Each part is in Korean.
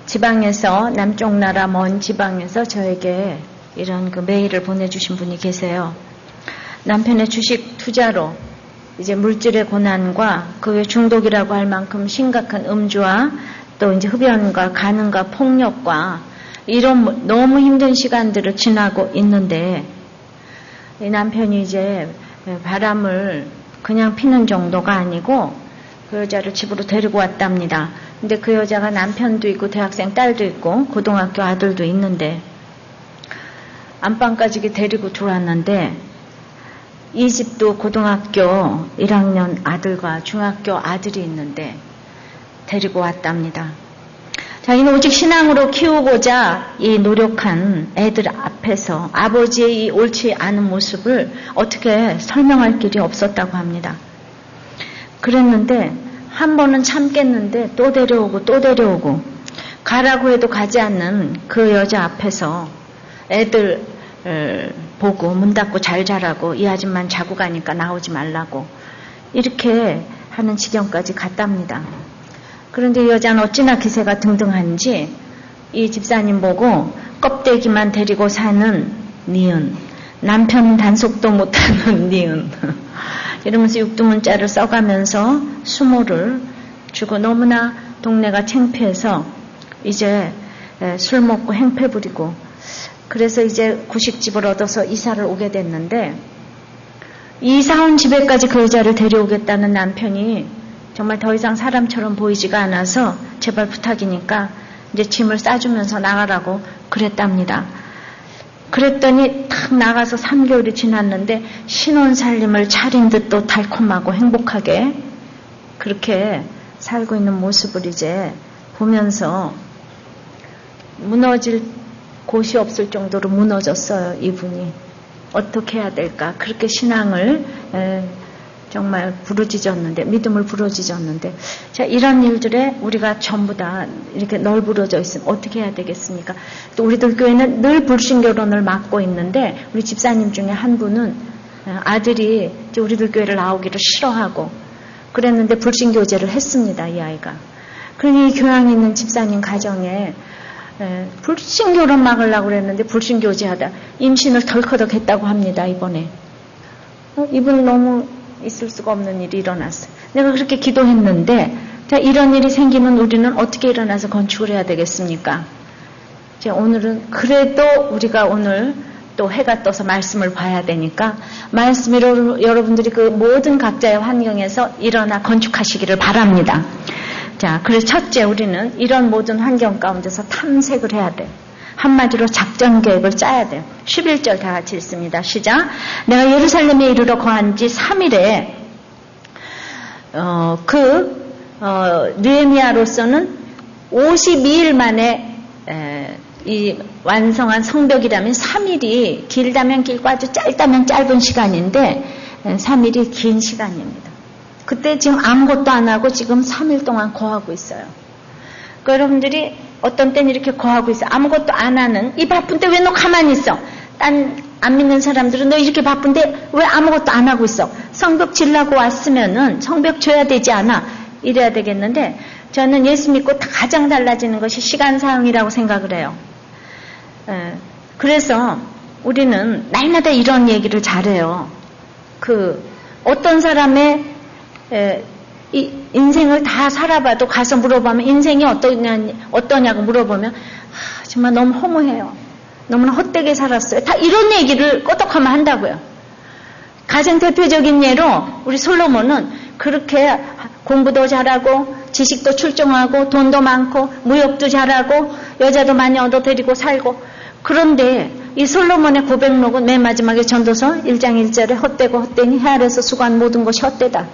지방에서, 남쪽 나라 먼 지방에서 저에게 이런 그 메일을 보내주신 분이 계세요. 남편의 주식 투자로 이제 물질의 고난과 그 외 중독이라고 할 만큼 심각한 음주와 또 이제 흡연과 간음과 폭력과 이런 너무 힘든 시간들을 지나고 있는데, 이 남편이 이제 바람을 그냥 피는 정도가 아니고 그 여자를 집으로 데리고 왔답니다. 근데 그 여자가 남편도 있고 대학생 딸도 있고 고등학교 아들도 있는데, 안방까지 데리고 들어왔는데, 이 집도 고등학교 1학년 아들과 중학교 아들이 있는데 데리고 왔답니다. 자기는 오직 신앙으로 키우고자 이 노력한 애들 앞에서 아버지의 이 옳지 않은 모습을 어떻게 설명할 길이 없었다고 합니다. 그랬는데 한 번은 참겠는데 또 데려오고 가라고 해도 가지 않는 그 여자 앞에서 애들 보고 문 닫고 잘 자라고, 이 아줌마는 자고 가니까 나오지 말라고 이렇게 하는 지경까지 갔답니다. 그런데 이 여자는 어찌나 기세가 등등한지 이 집사님 보고 껍데기만 데리고 사는 니은, 남편 단속도 못하는 니은 이러면서 육두문자를 써가면서 수모를 주고, 너무나 동네가 창피해서 이제 술 먹고 행패 부리고, 그래서 이제 구식집을 얻어서 이사를 오게 됐는데, 이사 온 집에까지 그 여자를 데려오겠다는 남편이 정말 더 이상 사람처럼 보이지가 않아서 제발 부탁이니까 이제 짐을 싸주면서 나가라고 그랬답니다. 그랬더니 탁 나가서 3개월이 지났는데 신혼살림을 차린 듯 또 달콤하고 행복하게 그렇게 살고 있는 모습을 이제 보면서 무너질 곳이 없을 정도로 무너졌어요, 이분이. 어떻게 해야 될까? 그렇게 신앙을 정말 부르짖었는데, 믿음을 부르짖었는데, 자, 이런 일들에 우리가 전부 다 이렇게 널브러져 있으면 어떻게 해야 되겠습니까? 또 우리들 교회는 늘 불신결혼을 막고 있는데, 우리 집사님 중에 한 분은 아들이 이제 우리들 교회를 나오기를 싫어하고 그랬는데 불신교제를 했습니다, 이 아이가. 그러니 이 교양이 있는 집사님 가정에 불신교를 막으려고 그랬는데 불신교제하다 임신을 덜커덕 했다고 합니다, 이번에. 이분 너무 있을 수가 없는 일이 일어났어요. 내가 그렇게 기도했는데, 자, 이런 일이 생기면 우리는 어떻게 일어나서 건축을 해야 되겠습니까? 자, 오늘은 그래도 우리가 오늘 또 해가 떠서 말씀을 봐야 되니까 말씀으로 여러분들이 그 모든 각자의 환경에서 일어나 건축하시기를 바랍니다. 자, 그래서 첫째, 우리는 이런 모든 환경 가운데서 탐색을 해야 돼. 한마디로 작전 계획을 짜야 돼요. 11절 다 같이 읽습니다. 시작. 내가 예루살렘에 이르러 거한 지 3일에 느헤미야로서는 52일 만에 이 완성한 성벽이라면 3일이 길다면 길고 아주 짧다면 짧은 시간인데 3일이 긴 시간입니다. 그때 지금 아무것도 안 하고 지금 3일 동안 거하고 있어요. 그러니까 여러분들이 어떤 때는 이렇게 거하고 있어. 아무것도 안 하는, 이 바쁜데 왜 너 가만히 있어? 딴 안 믿는 사람들은 너 이렇게 바쁜데 왜 아무것도 안 하고 있어? 성벽 지려고 왔으면은 성벽 줘야 되지 않아? 이래야 되겠는데, 저는 예수 믿고 가장 달라지는 것이 시간 사용이라고 생각을 해요. 그래서 우리는 날마다 이런 얘기를 잘해요. 어떤 사람의 이 인생을 다 살아봐도 가서 물어보면 인생이 어떠냐고 물어보면 정말 너무 허무해요. 너무나 헛되게 살았어요. 다 이런 얘기를 꼬덕하면 한다고요. 가장 대표적인 예로 우리 솔로몬은 그렇게 공부도 잘하고 지식도 출중하고 돈도 많고 무역도 잘하고 여자도 많이 얻어 데리고 살고, 그런데 이 솔로몬의 고백록은 맨 마지막에 전도서 1장 1절에 헛되고 헛되니 해 아래서 수고한 모든 것이 헛되다.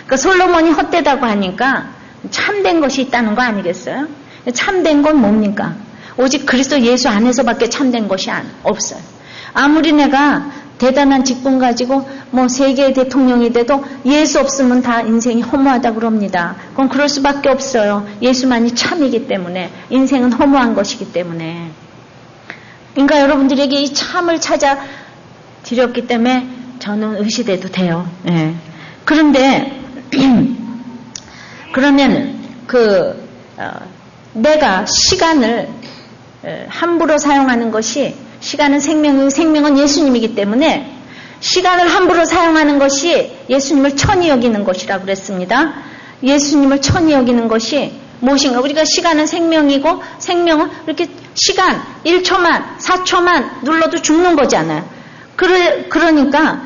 그러니까 솔로몬이 헛되다고 하니까 참된 것이 있다는 거 아니겠어요? 참된 건 뭡니까? 오직 그리스도 예수 안에서밖에 참된 것이 없어요. 아무리 내가 대단한 직분 가지고 뭐 세계의 대통령이 돼도 예수 없으면 다 인생이 허무하다 그럽니다. 그건 그럴 수밖에 없어요. 예수만이 참이기 때문에, 인생은 허무한 것이기 때문에. 그러니까 여러분들에게 이 참을 찾아 드렸기 때문에 저는 의시돼도 돼요. 예. 그런데 그러면 내가 시간을 함부로 사용하는 것이, 시간은 생명이고 생명은 예수님이기 때문에 시간을 함부로 사용하는 것이 예수님을 천히 여기는 것이라고 그랬습니다. 예수님을 천히 여기는 것이 무엇인가? 우리가 시간은 생명이고 생명은 이렇게 시간 1초만 4초만 눌러도 죽는 거잖아요. 그러니까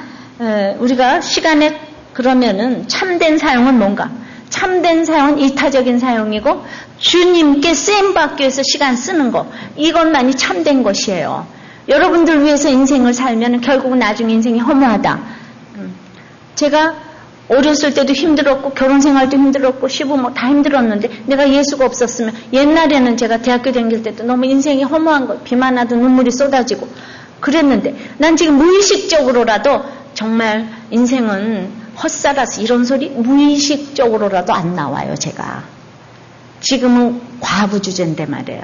우리가 시간에 그러면은 참된 사용은 뭔가? 참된 사용은 이타적인 사용이고 주님께 쓰임받기 위해서 시간 쓰는 거, 이것만이 참된 것이에요. 여러분들 위해서 인생을 살면 결국은 나중에 인생이 허무하다. 제가 어렸을 때도 힘들었고 결혼생활도 힘들었고 시부모 다 힘들었는데 내가 예수가 없었으면, 옛날에는 제가 대학교 다닐 때도 너무 인생이 허무한 거, 비만 와도 눈물이 쏟아지고 그랬는데 난 지금 무의식적으로라도 정말 인생은 헛살아서 이런 소리 무의식적으로라도 안 나와요. 제가 지금은 과부 주제인데 말이에요.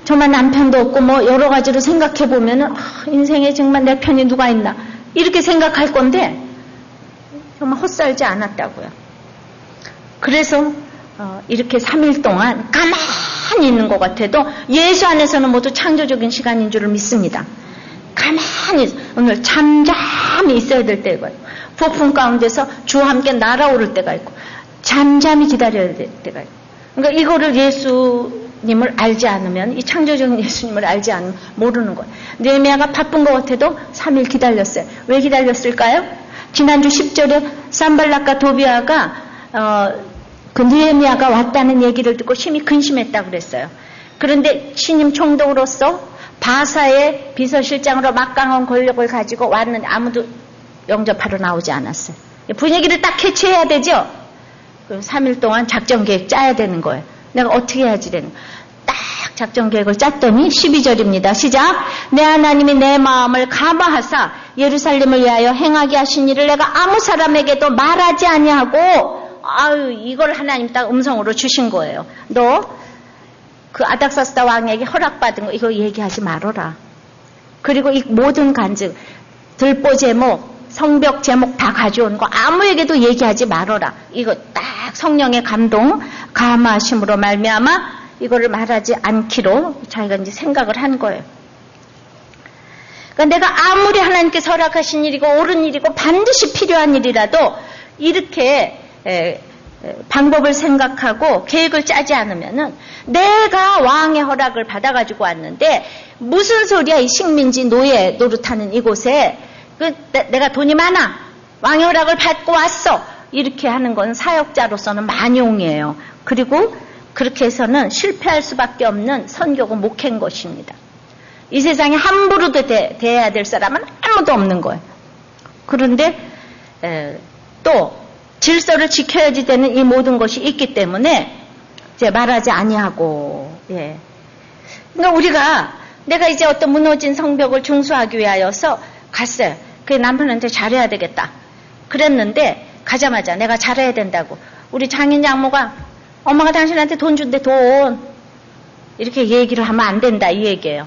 정말 남편도 없고 뭐 여러 가지로 생각해 보면은 인생에 정말 내 편이 누가 있나 이렇게 생각할 건데 정말 헛살지 않았다고요. 그래서 이렇게 3일 동안 가만히 있는 것 같아도 예수 안에서는 모두 창조적인 시간인 줄을 믿습니다. 가만히 오늘 잠잠히 있어야 될 때가 있고 폭풍 가운데서 주와 함께 날아오를 때가 있고 잠잠히 기다려야 될 때가 있고, 그러니까 이거를 예수님을 알지 않으면, 이 창조적인 예수님을 알지 않으면 모르는 거예요. 느헤미야가 바쁜 것 같아도 3일 기다렸어요. 왜 기다렸을까요? 지난주 10절에 산발락과 도비아가 그 느헤미야가 왔다는 얘기를 듣고 심히 근심했다고 그랬어요. 그런데 신임 총독으로서 바사의 비서실장으로 막강한 권력을 가지고 왔는데 아무도 영접하러 나오지 않았어요. 분위기를 딱 캐치해야 되죠. 그럼 3일 동안 작전 계획 짜야 되는 거예요. 내가 어떻게 해야지 되는 거예요. 딱 작전 계획을 짰더니 12절입니다. 시작. 내 하나님이 내 마음을 감화하사 예루살렘을 위하여 행하게 하신 일을 내가 아무 사람에게도 말하지 아니하고, 이걸 하나님 딱 음성으로 주신 거예요. 너 그 아닥사스다 왕에게 허락받은 거 이거 얘기하지 말아라. 그리고 이 모든 간증, 들보 제목, 성벽 제목 다 가져온 거 아무에게도 얘기하지 말아라. 이거 딱 성령의 감동, 감화심으로 말미암아 이거를 말하지 않기로 자기가 이제 생각을 한 거예요. 그러니까 내가 아무리 하나님께서 허락하신 일이고 옳은 일이고 반드시 필요한 일이라도 이렇게 방법을 생각하고 계획을 짜지 않으면은, 내가 왕의 허락을 받아가지고 왔는데 무슨 소리야 이 식민지 노예 노릇하는 이곳에 내가 돈이 많아 왕의 허락을 받고 왔어 이렇게 하는 건 사역자로서는 만용이에요. 그리고 그렇게 해서는 실패할 수밖에 없는 선교고 목회인 것입니다. 이 세상에 함부로도 대해야 될 사람은 아무도 없는 거예요. 그런데 또 질서를 지켜야지 되는 이 모든 것이 있기 때문에 이제 말하지 아니하고, 그러니까 우리가 내가 이제 어떤 무너진 성벽을 중수하기 위하여서 갔어요. 그 남편한테 잘해야 되겠다. 그랬는데 가자마자 내가 잘해야 된다고 우리 장인 장모가 엄마가 당신한테 돈 준대 돈 이렇게 얘기를 하면 안 된다 이 얘기예요.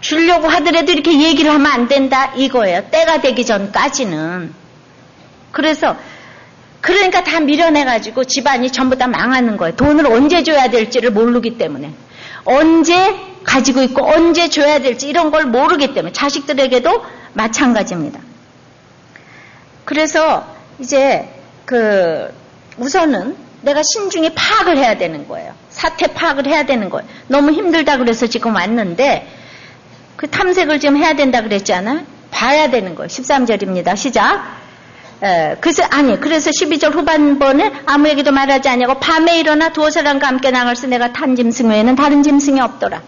주려고 하더라도 이렇게 얘기를 하면 안 된다 이거예요. 때가 되기 전까지는. 그러니까 다 밀어내가지고 집안이 전부 다 망하는 거예요. 돈을 언제 줘야 될지를 모르기 때문에. 언제 가지고 있고 언제 줘야 될지 이런 걸 모르기 때문에. 자식들에게도 마찬가지입니다. 그래서 이제 우선은 내가 신중히 파악을 해야 되는 거예요. 사태 파악을 해야 되는 거예요. 너무 힘들다 그래서 지금 왔는데 그 탐색을 좀 해야 된다 그랬잖아. 봐야 되는 거예요. 13절입니다. 시작. 그래서 12절 후반번에 아무에게도 말하지 아니하고 밤에 일어나 두어 사람과 함께 나갈서 내가 탄 짐승 외에는 다른 짐승이 없더라.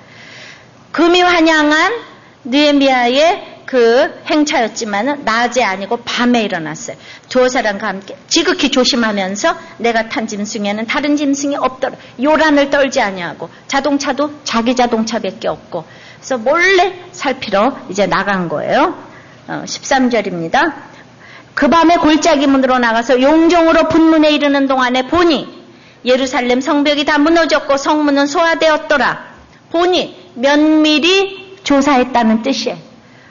금이 환영한 느헤미야의 그 행차였지만은 낮에 아니고 밤에 일어났어요. 두어 사람과 함께 지극히 조심하면서 내가 탄 짐승에는 다른 짐승이 없더라. 요란을 떨지 아니하고 자동차도 자기 자동차밖에 없고 그래서 몰래 살피러 이제 나간 거예요. 13절입니다. 그 밤에 골짜기 문으로 나가서 용종으로 분문에 이르는 동안에 보니 예루살렘 성벽이 다 무너졌고 성문은 소화되었더라. 보니 면밀히 조사했다는 뜻이에요.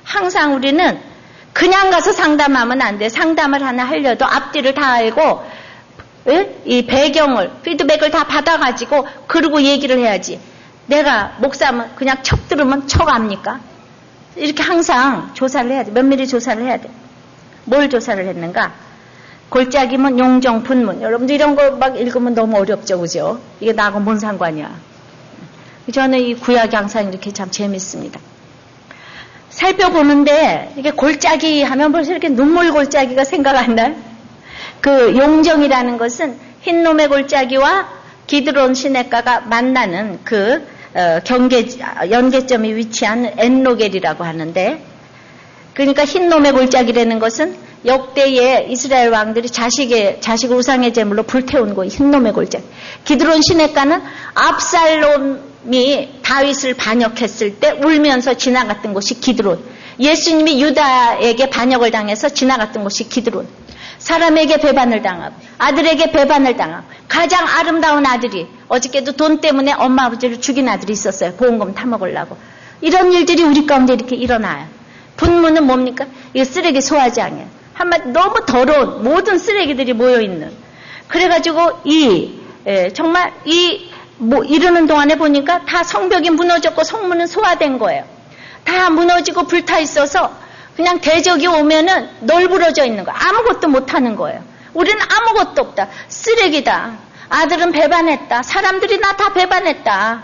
항상 우리는 그냥 가서 상담하면 안 돼. 상담을 하나 하려도 앞뒤를 다 알고 이 배경을, 피드백을 다 받아가지고 그러고 얘기를 해야지. 내가 목사면 그냥 척 들으면 척 압니까? 이렇게 항상 조사를 해야 돼. 면밀히 조사를 해야 돼. 뭘 조사를 했는가? 골짜기문, 용정, 분문. 여러분들 이런 거 막 읽으면 너무 어렵죠, 그죠? 이게 나하고 뭔 상관이야. 저는 이 구약이 항상 이렇게 참 재밌습니다. 살펴보는데 이게 골짜기 하면 벌써 이렇게 눈물 골짜기가 생각 안 나요? 그 용정이라는 것은 흰놈의 골짜기와 기드론 시냇가가 만나는 그 연계점이 위치한 엔로겔이라고 하는데, 그러니까 흰놈의 골짜기라는 것은 역대의 이스라엘 왕들이 자식을 우상의 제물로 불태운 곳, 흰놈의 골짜기. 기드론 시냇가는 압살롬이 다윗을 반역했을 때 울면서 지나갔던 곳이 기드론. 예수님이 유다에게 반역을 당해서 지나갔던 곳이 기드론. 사람에게 배반을 당하고 아들에게 배반을 당하고 가장 아름다운 아들이 어저께도 돈 때문에 엄마 아버지를 죽인 아들이 있었어요. 보험금 타먹으려고. 이런 일들이 우리 가운데 이렇게 일어나요. 분무는 뭡니까? 이거 쓰레기 소화장이에요. 한마디 너무 더러운 모든 쓰레기들이 모여있는. 그래가지고 정말 이러는 동안에 보니까 다 성벽이 무너졌고 성문은 소화된 거예요. 다 무너지고 불타 있어서 그냥 대적이 오면은 널브러져 있는 거야. 아무것도 못하는 거예요. 우리는 아무것도 없다. 쓰레기다. 아들은 배반했다. 사람들이 나 다 배반했다.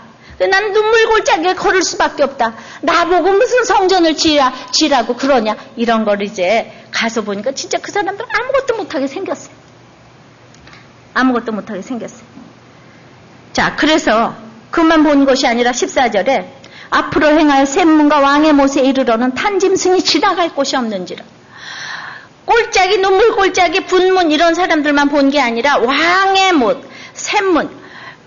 난 눈물 골짜기에 걸을 수밖에 없다. 나보고 무슨 성전을 지으라고 그러냐. 이런 걸 이제 가서 보니까 진짜 그 사람들은 아무것도 못하게 생겼어요. 아무것도 못하게 생겼어요. 자, 그래서 그만 본 것이 아니라 14절에 앞으로 행할 샘문과 왕의 못에 이르러는 탄짐승이 지나갈 곳이 없는지라. 골짜기, 눈물 골짜기, 분문 이런 사람들만 본 게 아니라 왕의 못, 샘문.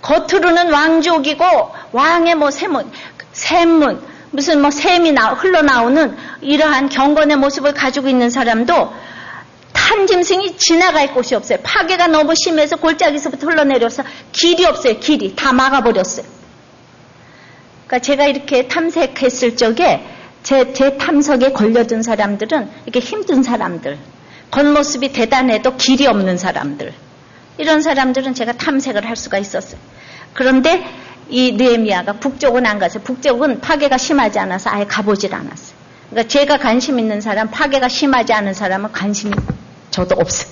겉으로는 왕족이고 왕의 못, 샘문. 무슨 샘이 흘러나오는 이러한 경건의 모습을 가지고 있는 사람도 탄짐승이 지나갈 곳이 없어요. 파괴가 너무 심해서 골짜기서부터 흘러내려서 길이 없어요. 길이 다 막아버렸어요. 그러니까 제가 이렇게 탐색했을 적에 제 탐석에 걸려든 사람들은 이렇게 힘든 사람들, 겉모습이 대단해도 길이 없는 사람들, 이런 사람들은 제가 탐색을 할 수가 있었어요. 그런데 이 느헤미야가 북쪽은 안 갔어요. 북쪽은 파괴가 심하지 않아서 아예 가보질 않았어요. 그러니까 제가 관심 있는 사람, 파괴가 심하지 않은 사람은 관심이 저도 없어요.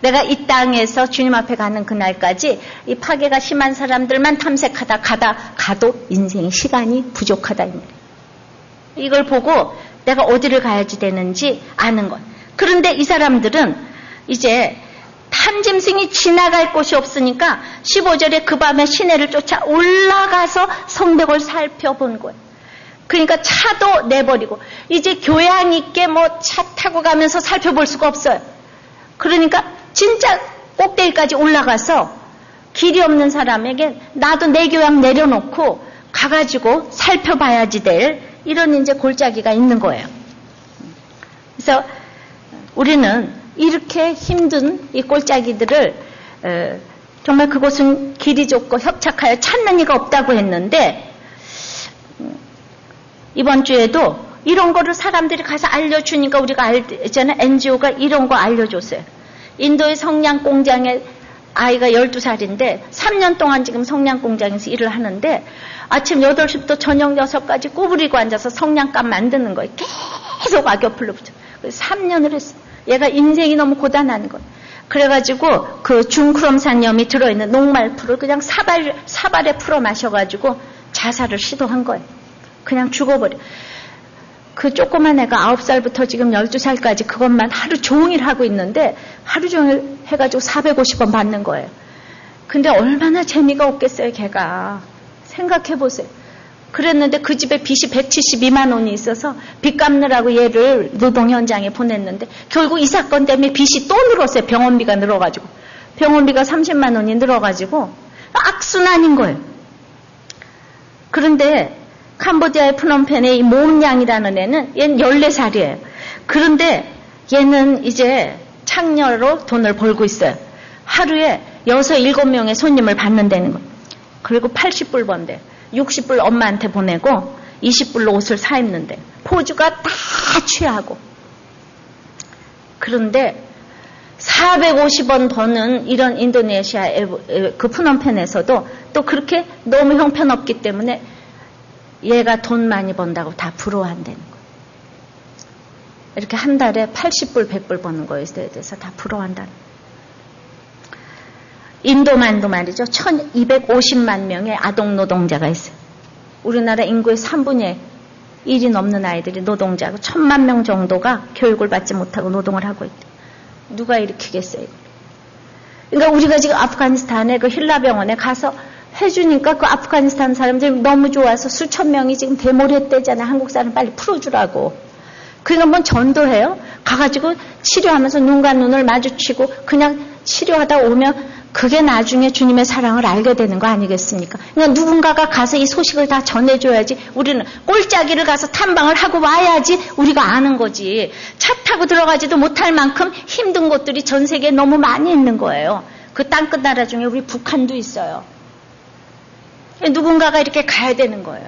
내가 이 땅에서 주님 앞에 가는 그날까지 이 파괴가 심한 사람들만 탐색하다 가도 인생 시간이 부족하다. 이걸 보고 내가 어디를 가야지 되는지 아는 것. 그런데 이 사람들은 이제 탄짐승이 지나갈 곳이 없으니까 15절에 그 밤에 시내를 쫓아 올라가서 성벽을 살펴본 거예요. 그러니까 차도 내버리고 이제 교양 있게 차 타고 가면서 살펴볼 수가 없어요. 그러니까 진짜 꼭대기까지 올라가서 길이 없는 사람에게 나도 내 교양 내려놓고 가가지고 살펴봐야지 될 이런 이제 골짜기가 있는 거예요. 그래서 우리는 이렇게 힘든 이 골짜기들을 정말 그곳은 길이 좁고 협착하여 찾는 이가 없다고 했는데 이번 주에도 이런 거를 사람들이 가서 알려주니까 우리가 알잖아요. NGO가 이런 거 알려줬어요. 인도의 성냥 공장에 아이가 12살인데 3년 동안 지금 성냥 공장에서 일을 하는데 아침 8시부터 저녁 6시까지 꼬부리고 앉아서 성냥감 만드는 거예요. 계속 악역풀로 붙여. 그래서 3년을 했어요. 얘가 인생이 너무 고단한 거예요. 그래가지고 그 중크롬산염이 들어있는 녹말풀을 그냥 사발에 풀어 마셔가지고 자살을 시도한 거예요. 그냥 죽어버려. 그 조그만 애가 9살부터 지금 12살까지 그것만 하루 종일 하고 있는데 하루 종일 해가지고 450원 받는 거예요. 근데 얼마나 재미가 없겠어요, 걔가. 생각해보세요. 그랬는데 그 집에 빚이 172만 원이 있어서 빚 갚느라고 얘를 노동 현장에 보냈는데 결국 이 사건 때문에 빚이 또 늘었어요. 병원비가 늘어가지고. 병원비가 30만 원이 늘어가지고 악순환인 거예요. 그런데 캄보디아의 프놈펜의 이 모음양이라는 애는 얘는 14살이에요. 그런데 얘는 이제 창녀로 돈을 벌고 있어요. 하루에 6, 7명의 손님을 받는다는 거예요. 그리고 80불 번대. 60불 엄마한테 보내고 20불로 옷을 사 입는데 포주가 다 취하고. 그런데 450원 버는 이런 인도네시아의 그 푸놈펜에서도 또 그렇게 너무 형편없기 때문에 얘가 돈 많이 번다고 다 부러워한다는 거예요. 이렇게 한 달에 80불, 100불 버는 거에 대해서 다 부러워한다는 거예요. 인도만도 말이죠. 1250만 명의 아동 노동자가 있어요. 우리나라 인구의 3분의 1이 넘는 아이들이 노동자고 1000만 명 정도가 교육을 받지 못하고 노동을 하고 있대요. 누가 일으키겠어요? 그러니까 우리가 지금 아프가니스탄에 그 힐라병원에 가서 해주니까 그 아프가니스탄 사람들이 너무 좋아서 수천 명이 지금 대모했대잖아요. 한국 사람 빨리 풀어주라고. 그러니까 뭐 전도해요. 가가지고 치료하면서 눈과 눈을 마주치고 그냥 치료하다 오면 그게 나중에 주님의 사랑을 알게 되는 거 아니겠습니까? 그러니까 누군가가 가서 이 소식을 다 전해줘야지. 우리는 꼴짜기를 가서 탐방을 하고 와야지 우리가 아는 거지. 차 타고 들어가지도 못할 만큼 힘든 곳들이 전 세계에 너무 많이 있는 거예요. 그 땅끝 나라 중에 우리 북한도 있어요. 누군가가 이렇게 가야 되는 거예요.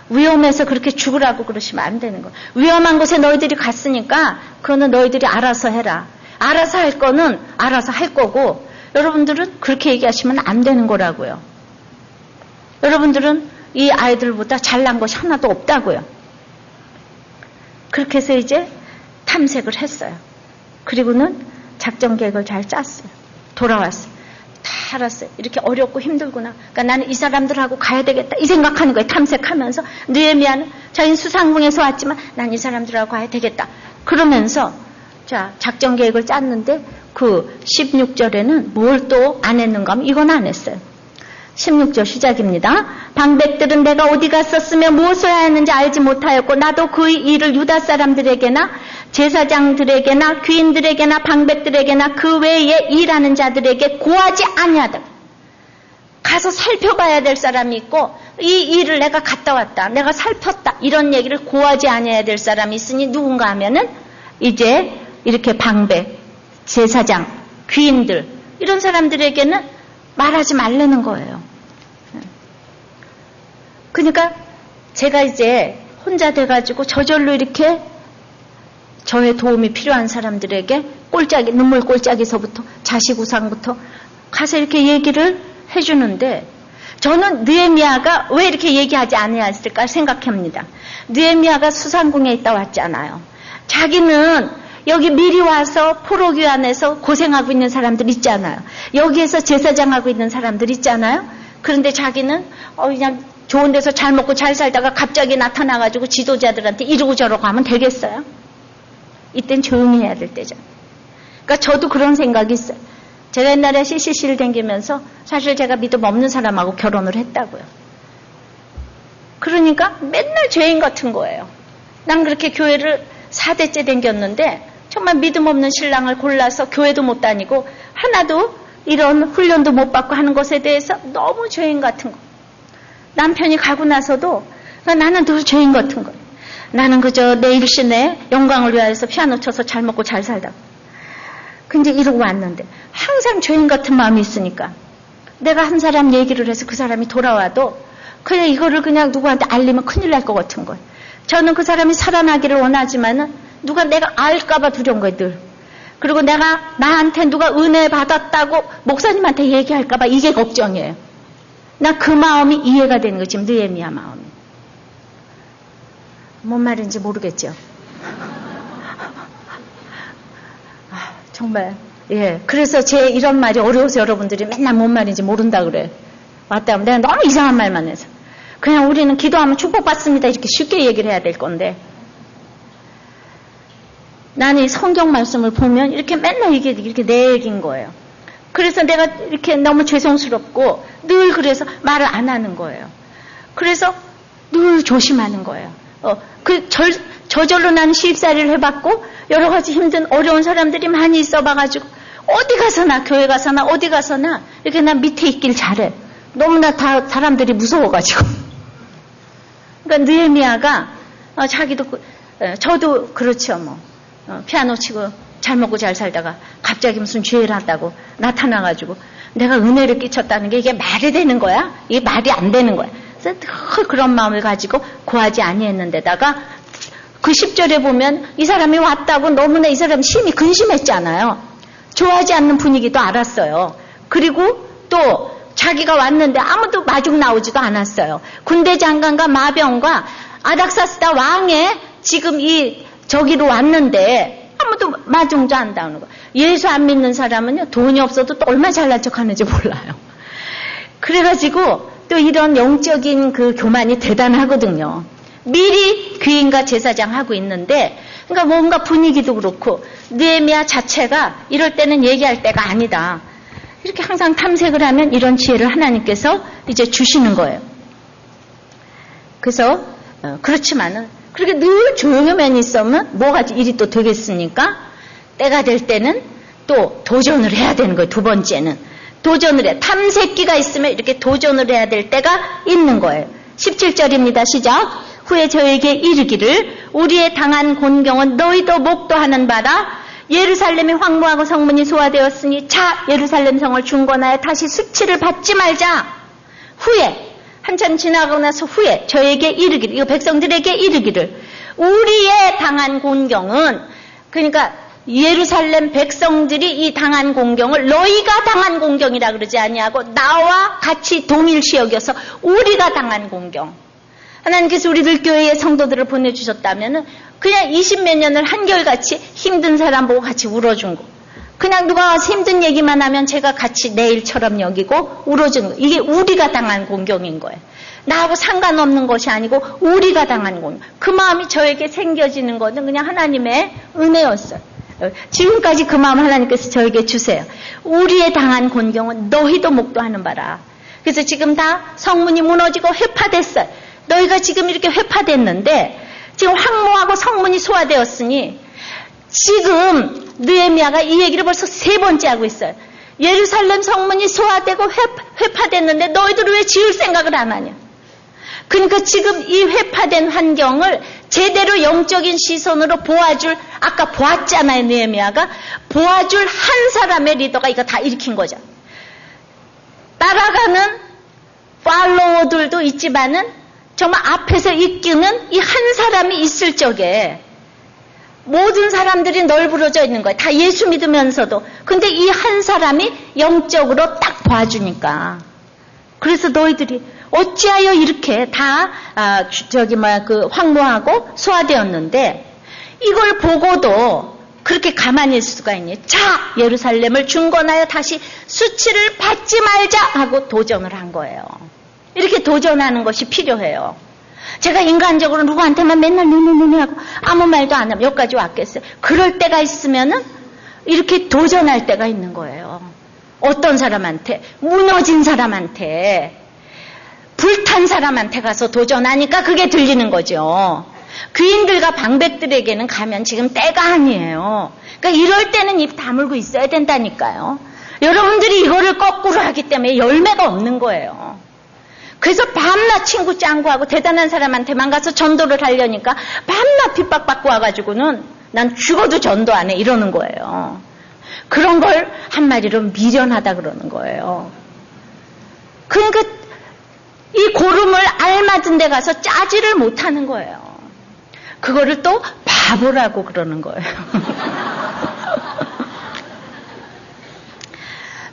위험해서 그렇게 죽으라고 그러시면 안 되는 거예요. 위험한 곳에 너희들이 갔으니까 그거는 너희들이 알아서 해라. 알아서 할 거는 알아서 할 거고 여러분들은 그렇게 얘기하시면 안 되는 거라고요. 여러분들은 이 아이들보다 잘난 것이 하나도 없다고요. 그렇게 해서 이제 탐색을 했어요. 그리고는 작전 계획을 잘 짰어요. 돌아왔어요. 다 알았어요. 이렇게 어렵고 힘들구나. 그러니까 나는 이 사람들하고 가야 되겠다. 이 생각하는 거예요. 탐색하면서. 느헤미야는 자기는 수상궁에서 왔지만 난 이 사람들하고 가야 되겠다. 그러면서 자 작전 계획을 짰는데 그 16절에는 뭘 또 안 했는가 하면 이건 안 했어요. 16절 시작입니다. 방백들은 내가 어디 갔었으며 무엇을 하였는지 알지 못하였고 나도 그 일을 유다 사람들에게나 제사장들에게나 귀인들에게나 방백들에게나 그 외에 일하는 자들에게 고하지 아니하다. 가서 살펴봐야 될 사람이 있고 이 일을 내가 갔다 왔다. 내가 살폈다. 이런 얘기를 고하지 아니해야 될 사람이 있으니 누군가 하면은 이제 이렇게 방백, 제사장, 귀인들 이런 사람들에게는 말하지 말라는 거예요. 그러니까 제가 이제 혼자 돼가지고 저절로 이렇게 저의 도움이 필요한 사람들에게 꼴짝이, 눈물 꼴짝이서부터 자식 우상부터 가서 이렇게 얘기를 해주는데 저는 느헤미야가 왜 이렇게 얘기하지 않았을까 생각합니다. 느헤미야가 수상궁에 있다 왔잖아요. 자기는 여기 미리 와서 포로기관에서 고생하고 있는 사람들 있잖아요. 여기에서 제사장하고 있는 사람들 있잖아요. 그런데 자기는 그냥 좋은 데서 잘 먹고 잘 살다가 갑자기 나타나가지고 지도자들한테 이러고 저러고 하면 되겠어요? 이땐 조용히 해야 될 때죠. 그러니까 저도 그런 생각이 있어요. 제가 옛날에 CCC를 다니면서 사실 제가 믿음 없는 사람하고 결혼을 했다고요. 그러니까 맨날 죄인 같은 거예요. 난 그렇게 교회를 4대째 다녔는데 정말 믿음 없는 신랑을 골라서 교회도 못 다니고 하나도 이런 훈련도 못 받고 하는 것에 대해서 너무 죄인 같은 거. 남편이 가고 나서도 나는 늘 죄인 같은 거예요. 나는 그저 내 일신의 영광을 위하여서 피아노 쳐서 잘 먹고 잘 살다. 근데 이러고 왔는데 항상 죄인 같은 마음이 있으니까 내가 한 사람 얘기를 해서 그 사람이 돌아와도 그냥 이거를 그냥 누구한테 알리면 큰일 날 것 같은 거예요. 저는 그 사람이 살아나기를 원하지만은 누가 내가 알까봐 두려운 거예요, 늘. 그리고 내가 나한테 누가 은혜 받았다고 목사님한테 얘기할까봐 이게 걱정이에요. 나 그 마음이 이해가 되는 거예요, 지금 느헤미야 마음이. 뭔 말인지 모르겠죠. 정말 예. 그래서 제 이런 말이 어려워서 여러분들이 맨날 뭔 말인지 모른다 그래. 왔다 하면 내가 너무 이상한 말만 해서. 그냥 우리는 기도하면 축복받습니다. 이렇게 쉽게 얘기를 해야 될 건데. 나는 이 성경 말씀을 보면 이렇게 맨날 이게 이렇게 내 얘기인 거예요. 그래서 내가 이렇게 너무 죄송스럽고 늘 그래서 말을 안 하는 거예요. 그래서 늘 조심하는 거예요. 저절로 난 시집살이를 해봤고 여러 가지 힘든 어려운 사람들이 많이 있어봐가지고 어디 가서나 교회 가서나 어디 가서나 이렇게 난 밑에 있길 잘해. 너무나 다 사람들이 무서워가지고. 그러니까 느헤미야가 자기도 저도 그렇죠 뭐. 피아노 치고 잘 먹고 잘 살다가 갑자기 무슨 죄를 한다고 나타나가지고 내가 은혜를 끼쳤다는 게 이게 말이 되는 거야? 이게 말이 안 되는 거야. 그래서 늘 그런 마음을 가지고 고하지 아니했는데다가 그 10절에 보면 이 사람이 왔다고 너무나 이 사람 심히 근심했잖아요. 좋아하지 않는 분위기도 알았어요. 그리고 또 자기가 왔는데 아무도 마중 나오지도 않았어요. 군대 장관과 마병과 아닥사스다 왕의 지금 저기로 왔는데 아무도 마중도 안 나오는 거예요. 예수 안 믿는 사람은요, 돈이 없어도 또 얼마나 잘난 척 하는지 몰라요. 그래가지고 또 이런 영적인 그 교만이 대단하거든요. 미리 귀인과 제사장 하고 있는데, 그러니까 뭔가 분위기도 그렇고, 느헤미야 자체가 이럴 때는 얘기할 때가 아니다. 이렇게 항상 탐색을 하면 이런 지혜를 하나님께서 이제 주시는 거예요. 그래서, 그렇지만은, 그렇게 늘 조용히만 있으면 뭐가 일이 또 되겠습니까? 때가 될 때는 또 도전을 해야 되는 거예요. 두 번째는. 도전을 해. 탐색기가 있으면 이렇게 도전을 해야 될 때가 있는 거예요. 17절입니다. 시작. 후에 저에게 이르기를 우리의 당한 곤경은 너희도 목도하는 바라. 예루살렘이 황무하고 성문이 소화되었으니 자 예루살렘 성을 중건하여 다시 수치를 받지 말자. 후에 한참 지나가고 나서 후에 저에게 이르기를, 이거 백성들에게 이르기를 우리의 당한 곤경은, 그러니까 예루살렘 백성들이 이 당한 공경을 너희가 당한 공경이라 그러지 아니하고 나와 같이 동일시 여겨서 우리가 당한 공경. 하나님께서 우리들 교회의 성도들을 보내주셨다면 그냥 20몇 년을 한결같이 힘든 사람 보고 같이 울어준 거. 그냥 누가 와서 힘든 얘기만 하면 제가 같이 내 일처럼 여기고 울어주는 거. 이게 우리가 당한 공경인 거예요. 나하고 상관없는 것이 아니고 우리가 당한 공경. 그 마음이 저에게 생겨지는 것은 그냥 하나님의 은혜였어요. 지금까지 그 마음 하나님께서 저에게 주세요. 우리의 당한 곤경은 너희도 목도하는 바라. 그래서 지금 다 성문이 무너지고 회파됐어요. 너희가 지금 이렇게 회파됐는데 지금 황무하고 성문이 소화되었으니 지금 느헤미야가 이 얘기를 벌써 3번째 하고 있어요. 예루살렘 성문이 소화되고 회파됐는데 너희들은 왜 지을 생각을 안 하냐. 그러니까 지금 이 회파된 환경을 제대로 영적인 시선으로 보아줄, 아까 보았잖아요, 느헤미야가. 보아줄 한 사람의 리더가 이거 다 일으킨 거죠. 따라가는 팔로워들도 있지만은 정말 앞에서 이끄는 이 한 사람이 있을 적에 모든 사람들이 널브러져 있는 거예요. 다 예수 믿으면서도. 근데 이 한 사람이 영적으로 딱 봐주니까. 그래서 너희들이 어찌하여 이렇게 다 황무하고 소화되었는데 이걸 보고도 그렇게 가만히 있을 수가 있니? 자, 예루살렘을 중건하여 다시 수치를 받지 말자 하고 도전을 한 거예요. 이렇게 도전하는 것이 필요해요. 제가 인간적으로 누구한테만 맨날 누누누누 하고 아무 말도 안 하면 여기까지 왔겠어요. 그럴 때가 있으면은 이렇게 도전할 때가 있는 거예요. 어떤 사람한테? 무너진 사람한테, 불탄 사람한테 가서 도전하니까 그게 들리는 거죠. 귀인들과 방백들에게는 가면 지금 때가 아니에요. 그러니까 이럴 때는 입 다물고 있어야 된다니까요. 여러분들이 이거를 거꾸로 하기 때문에 열매가 없는 거예요. 그래서 밤낮 친구 짱구하고 대단한 사람한테만 가서 전도를 하려니까 밤낮 핍박받고 와가지고는 난 죽어도 전도 안 해 이러는 거예요. 그런 걸 한마디로 미련하다 그러는 거예요. 그러니까 이 고름을 알맞은 데 가서 짜지를 못하는 거예요. 그거를 또 바보라고 그러는 거예요.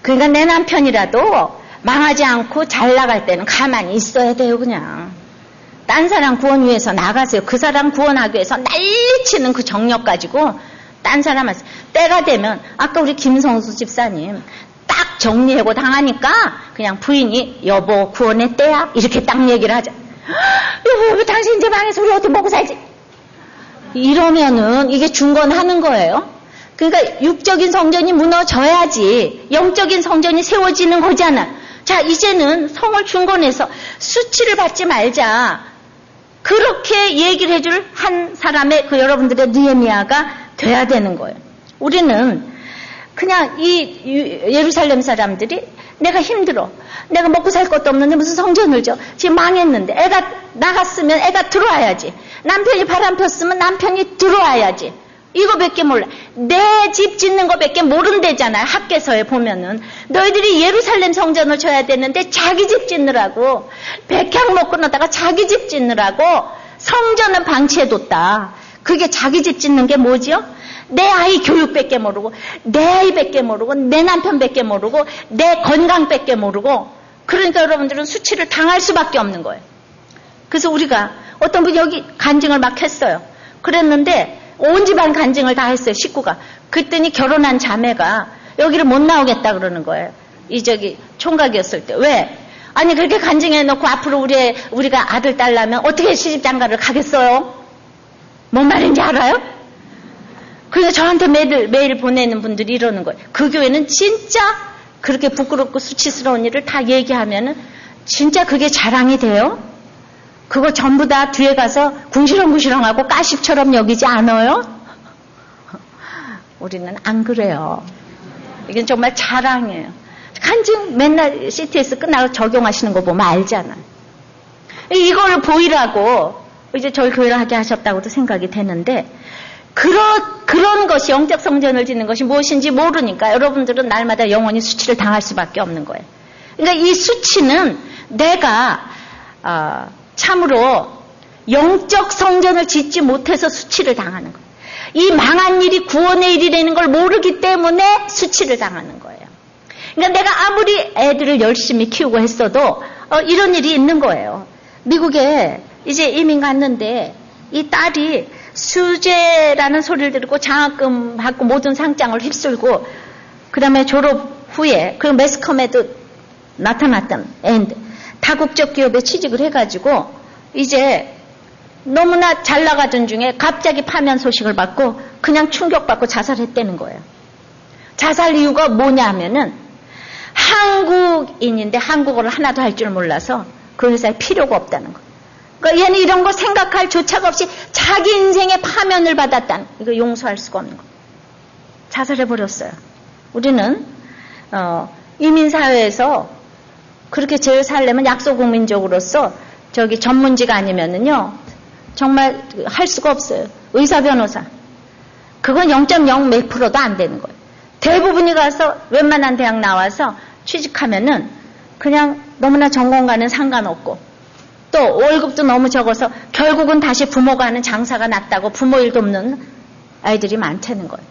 그러니까 내 남편이라도 망하지 않고 잘 나갈 때는 가만히 있어야 돼요. 그냥 딴 사람 구원 위해서 나가세요. 그 사람 구원하기 위해서 난리치는 그 정력 가지고 딴 사람한테 때가 되면 아까 우리 김성수 집사님 딱 정리하고 당하니까 그냥 부인이 여보 구원의 때야 이렇게 딱 얘기를 하자. 여보 당신 이제 망해서 우리 어떻게 먹고 살지 이러면은 이게 중건하는 거예요. 그러니까 육적인 성전이 무너져야지 영적인 성전이 세워지는 거잖아. 자, 이제는 성을 중건해서 수치를 받지 말자. 그렇게 얘기를 해줄 한 사람의 그 여러분들의 느헤미야가 돼야 되는 거예요. 우리는 그냥 이 예루살렘 사람들이 내가 힘들어. 내가 먹고 살 것도 없는데 무슨 성전을 져. 지금 망했는데 애가 나갔으면 애가 들어와야지. 남편이 바람 폈으면 남편이 들어와야지. 이거밖에 몰라. 내 집 짓는 거밖에 모른대잖아요. 학계서에 보면은. 너희들이 예루살렘 성전을 쳐야 되는데 자기 집 짓느라고 백향 먹고 나다가 자기 집 짓느라고 성전은 방치해뒀다. 그게 자기 집 짓는 게 뭐지요? 내 아이 교육밖에 모르고, 내 아이밖에 모르고, 내 남편밖에 모르고, 내 건강밖에 모르고, 그러니까 여러분들은 수치를 당할 수밖에 없는 거예요. 그래서 우리가 어떤 분이 여기 간증을 막 했어요. 그랬는데 온 집안 간증을 다 했어요, 식구가. 그랬더니 결혼한 자매가 여기를 못 나오겠다 그러는 거예요. 총각이었을 때. 왜? 아니 그렇게 간증해놓고 앞으로 우리가 아들 딸 낳으면 어떻게 시집장가를 가겠어요? 뭔 말인지 알아요? 그러니까 저한테 매일 보내는 분들이 이러는 거예요. 그 교회는 진짜 그렇게 부끄럽고 수치스러운 일을 다 얘기하면은 진짜 그게 자랑이 돼요? 그거 전부 다 뒤에 가서 궁시렁궁시렁하고 가십처럼 여기지 않아요? 우리는 안 그래요. 이건 정말 자랑이에요. 간증 맨날 CTS 끝나고 적용하시는 거 보면 알잖아. 이걸 보이라고 이제 저희 교회를 하게 하셨다고도 생각이 되는데, 그런 것이 영적 성전을 짓는 것이 무엇인지 모르니까 여러분들은 날마다 영원히 수치를 당할 수밖에 없는 거예요. 그러니까 이 수치는 내가 참으로 영적 성전을 짓지 못해서 수치를 당하는 거예요. 이 망한 일이 구원의 일이라는 걸 모르기 때문에 수치를 당하는 거예요. 그러니까 내가 아무리 애들을 열심히 키우고 했어도 이런 일이 있는 거예요. 미국에 이제 이민 갔는데 이 딸이 수재라는 소리를 듣고 장학금 받고 모든 상장을 휩쓸고, 그 다음에 졸업 후에 그 매스컴에도 나타났던 애인데 다국적 기업에 취직을 해가지고 이제 너무나 잘 나가던 중에 갑자기 파면 소식을 받고 그냥 충격받고 자살했다는 거예요. 자살 이유가 뭐냐 하면은 한국인인데 한국어를 하나도 할 줄 몰라서 그 회사에 필요가 없다는 거예요. 그러니까 얘는 이런 거 생각할 조차가 없이 자기 인생의 파면을 받았다는, 이거 용서할 수가 없는 거예요. 자살해버렸어요. 우리는 이민사회에서 그렇게 제일 살려면 약소국민족으로서 전문지가 아니면은요 정말 할 수가 없어요. 의사, 변호사. 그건 0.0 몇 프로도 안 되는 거예요. 대부분이 가서 웬만한 대학 나와서 취직하면은 그냥 너무나 전공과는 상관없고, 또 월급도 너무 적어서 결국은 다시 부모가 하는 장사가 낫다고 부모 일도 없는 아이들이 많다는 거예요.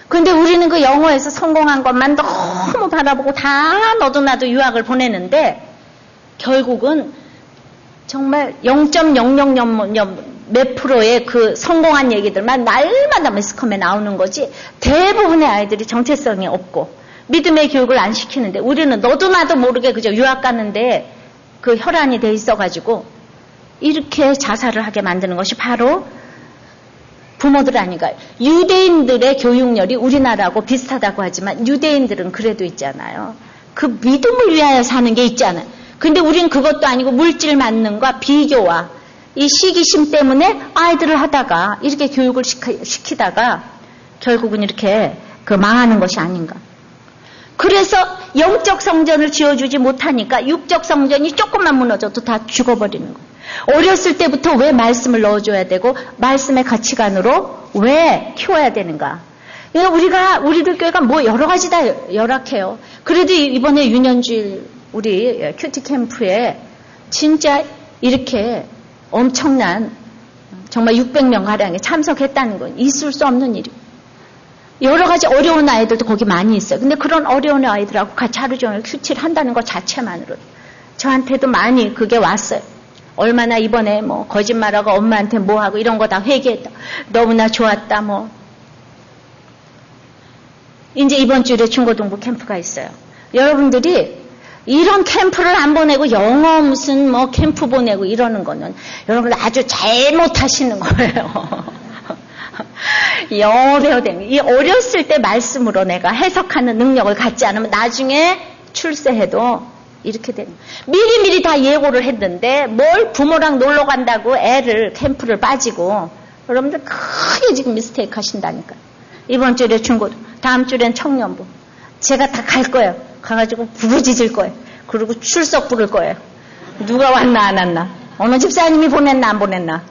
그런데 우리는 그 영어에서 성공한 것만 너무 바라보고 다 너도 나도 유학을 보내는데 결국은 정말 0.00 몇 프로의 그 성공한 얘기들만 날마다 매스컴에 나오는 거지, 대부분의 아이들이 정체성이 없고 믿음의 교육을 안 시키는데 우리는 너도 나도 모르게 그저 유학 갔는데 그 혈안이 돼 있어가지고 이렇게 자살을 하게 만드는 것이 바로 부모들 아닌가요? 유대인들의 교육열이 우리나라하고 비슷하다고 하지만 유대인들은 그래도 있잖아요. 그 믿음을 위하여 사는 게 있잖아요. 근데 우린 그것도 아니고 물질 만능과 비교와 이 시기심 때문에 아이들을 하다가 이렇게 교육을 시키다가 결국은 이렇게 망하는 것이 아닌가. 그래서 영적 성전을 지어주지 못하니까 육적 성전이 조금만 무너져도 다 죽어버리는 거예요. 어렸을 때부터 왜 말씀을 넣어줘야 되고 말씀의 가치관으로 왜 키워야 되는가. 그러니까 우리들 교회가 뭐 여러 가지 다 열악해요. 그래도 이번에 유년주일 우리 큐티 캠프에 진짜 이렇게 엄청난 정말 600명 가량이 참석했다는 건 있을 수 없는 일이에요. 여러 가지 어려운 아이들도 거기 많이 있어요. 근데 그런 어려운 아이들하고 같이 하루 종일 큐티를 한다는 것 자체만으로 저한테도 많이 그게 왔어요. 얼마나 이번에 뭐 거짓말하고 엄마한테 뭐하고 이런 거 다 회개했다. 너무나 좋았다 뭐. 이제 이번 주일에 중고등부 캠프가 있어요. 여러분들이 이런 캠프를 안 보내고 영어 무슨 뭐 캠프 보내고 이러는 거는 여러분들 아주 잘못하시는 거예요. 영어 배워야 됩니다. 이 어렸을 때 말씀으로 내가 해석하는 능력을 갖지 않으면 나중에 출세해도 이렇게 되는. 미리미리 다 예고를 했는데 뭘 부모랑 놀러 간다고 애를 캠프를 빠지고 여러분들 크게 지금 미스테이크 하신다니까. 이번 주에 중고, 다음 주엔 청년부. 제가 다 갈 거예요. 가가지고 부르짖을 거예요. 그리고 출석 부를 거예요. 누가 왔나 안 왔나. 어느 집사님이 보냈나 안 보냈나.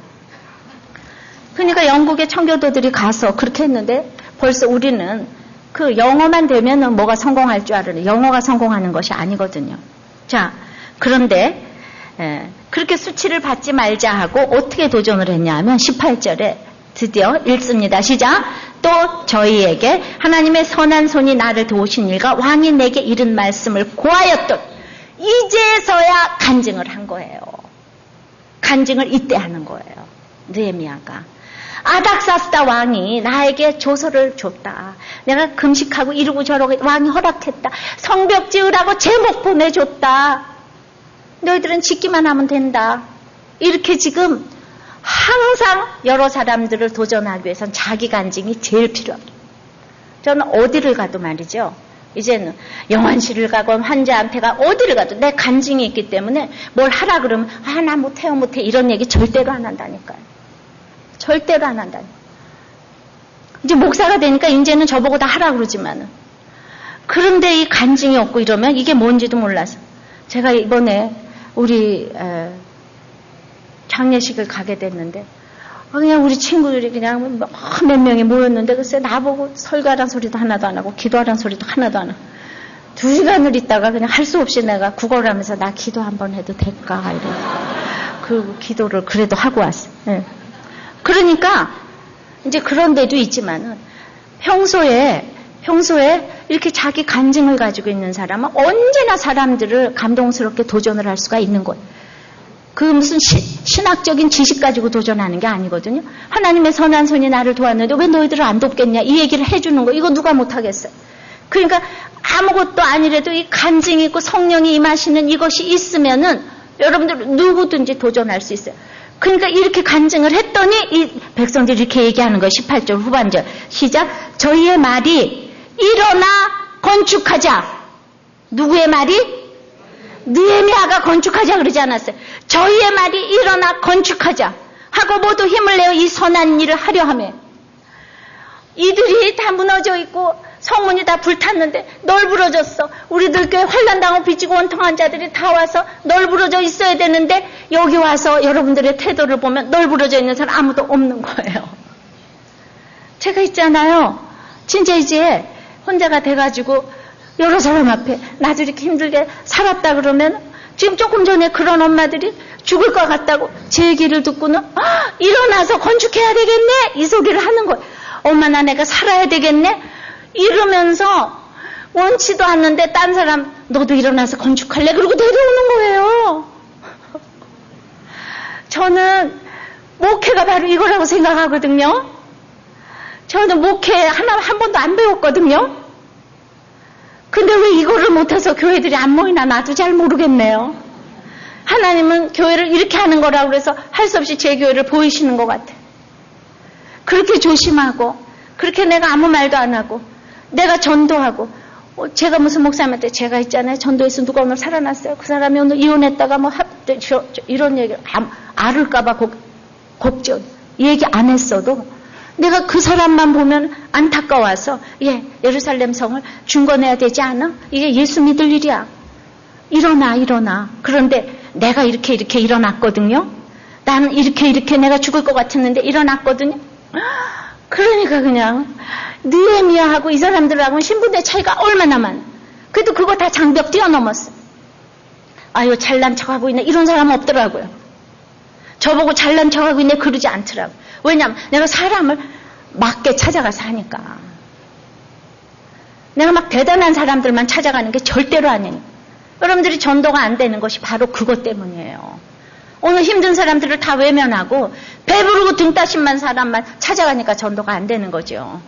그러니까 영국의 청교도들이 가서 그렇게 했는데 벌써 우리는 그 영어만 되면은 뭐가 성공할 줄 알아요. 영어가 성공하는 것이 아니거든요. 자, 그런데 그렇게 수치를 받지 말자 하고 어떻게 도전을 했냐 하면 18절에 드디어 읽습니다. 시작. 또 저희에게 하나님의 선한 손이 나를 도우신 일과 왕이 내게 이른 말씀을 고하였던 이제서야 간증을 한 거예요. 간증을 이때 하는 거예요. 느헤미야가. 아닥사스다 왕이 나에게 조서를 줬다. 내가 금식하고 이러고 저러고 왕이 허락했다. 성벽 지으라고 제목 보내줬다. 너희들은 짓기만 하면 된다. 이렇게 지금 항상 여러 사람들을 도전하기 위해서는 자기 간증이 제일 필요합니다. 저는 어디를 가도 말이죠. 이제는 영안실을 가건 환자한테 가 어디를 가도 내 간증이 있기 때문에 뭘 하라 그러면 나 못해요 못해 이런 얘기 절대로 안 한다니까요. 절대로 안 한다니까요. 이제 목사가 되니까 이제는 저보고 다 하라 그러지만은 그런데 이 간증이 없고 이러면 이게 뭔지도 몰라서 제가 이번에 우리 장례식을 가게 됐는데 그냥 우리 친구들이 그냥 몇 명이 모였는데 글쎄 나보고 설교하란 소리도 하나도 안 하고 기도하란 소리도 하나도 안 하고 2시간을 있다가 그냥 할 수 없이 내가 구걸을 하면서 나 기도 한번 해도 될까 이래서 그 기도를 그래도 하고 왔어. 네. 그러니까 이제 그런 데도 있지만은 평소에 이렇게 자기 간증을 가지고 있는 사람은 언제나 사람들을 감동스럽게 도전을 할 수가 있는 거예요. 그 무슨 신학적인 지식 가지고 도전하는 게 아니거든요. 하나님의 선한 손이 나를 도왔는데 왜 너희들을 안 돕겠냐 이 얘기를 해주는 거 이거 누가 못하겠어요. 그러니까 아무것도 아니래도 이 간증이 있고 성령이 임하시는 이것이 있으면은 여러분들 누구든지 도전할 수 있어요. 그러니까 이렇게 간증을 했더니 이 백성들이 이렇게 얘기하는 거예요. 18절 후반절 시작. 저희의 말이 일어나 건축하자. 누구의 말이? 느헤미야가 건축하자 그러지 않았어요. 저희의 말이 일어나 건축하자 하고 모두 힘을 내어 이 선한 일을 하려 하며 이들이 다 무너져 있고 성문이 다 불탔는데 널브러졌어. 우리들 교회 환난당하고 빚지고 원통한 자들이 다 와서 널브러져 있어야 되는데 여기 와서 여러분들의 태도를 보면 널브러져 있는 사람 아무도 없는 거예요. 제가 있잖아요. 진짜 이제 혼자가 돼가지고 여러 사람 앞에 나도 이렇게 힘들게 살았다 그러면 지금 조금 전에 그런 엄마들이 죽을 것 같다고 제 얘기를 듣고는 일어나서 건축해야 되겠네 이 소리를 하는 거예요. 엄마 나 내가 살아야 되겠네 이러면서 원치도 않는데 딴 사람 너도 일어나서 건축할래? 그러고 데려오는 거예요. 저는 목회가 바로 이거라고 생각하거든요. 저는 목회 한 번도 안 배웠거든요. 근데 왜 이거를 못해서 교회들이 안 모이나 나도 잘 모르겠네요. 하나님은 교회를 이렇게 하는 거라고 그래서 할 수 없이 제 교회를 보이시는 것 같아요. 그렇게 조심하고 그렇게 내가 아무 말도 안 하고 내가 전도하고 제가 무슨 목사님한테 제가 있잖아요. 전도에서 누가 오늘 살아났어요. 그 사람이 오늘 이혼했다가 뭐 이런 얘기를 앓을까봐 걱정 얘기 안 했어도 내가 그 사람만 보면 안타까워서 예루살렘 성을 중건해야 되지 않아? 이게 예수 믿을 일이야. 일어나. 그런데 내가 이렇게 일어났거든요. 나는 이렇게 내가 죽을 것 같았는데 일어났거든요. 그러니까 그냥 느헤미야하고 이 사람들하고는 신분의 차이가 얼마나 많아. 그래도 그거 다 장벽 뛰어넘었어. 아유 잘난 척하고 있네 이런 사람은 없더라고요. 저보고 잘난 척하고 있네 그러지 않더라고요. 왜냐하면 내가 사람을 맞게 찾아가서 하니까. 내가 막 대단한 사람들만 찾아가는 게 절대로 아니에요. 여러분들이 전도가 안 되는 것이 바로 그것 때문이에요. 오늘 힘든 사람들을 다 외면하고 배부르고 등 따신만 사람만 찾아가니까 전도가 안 되는 거죠.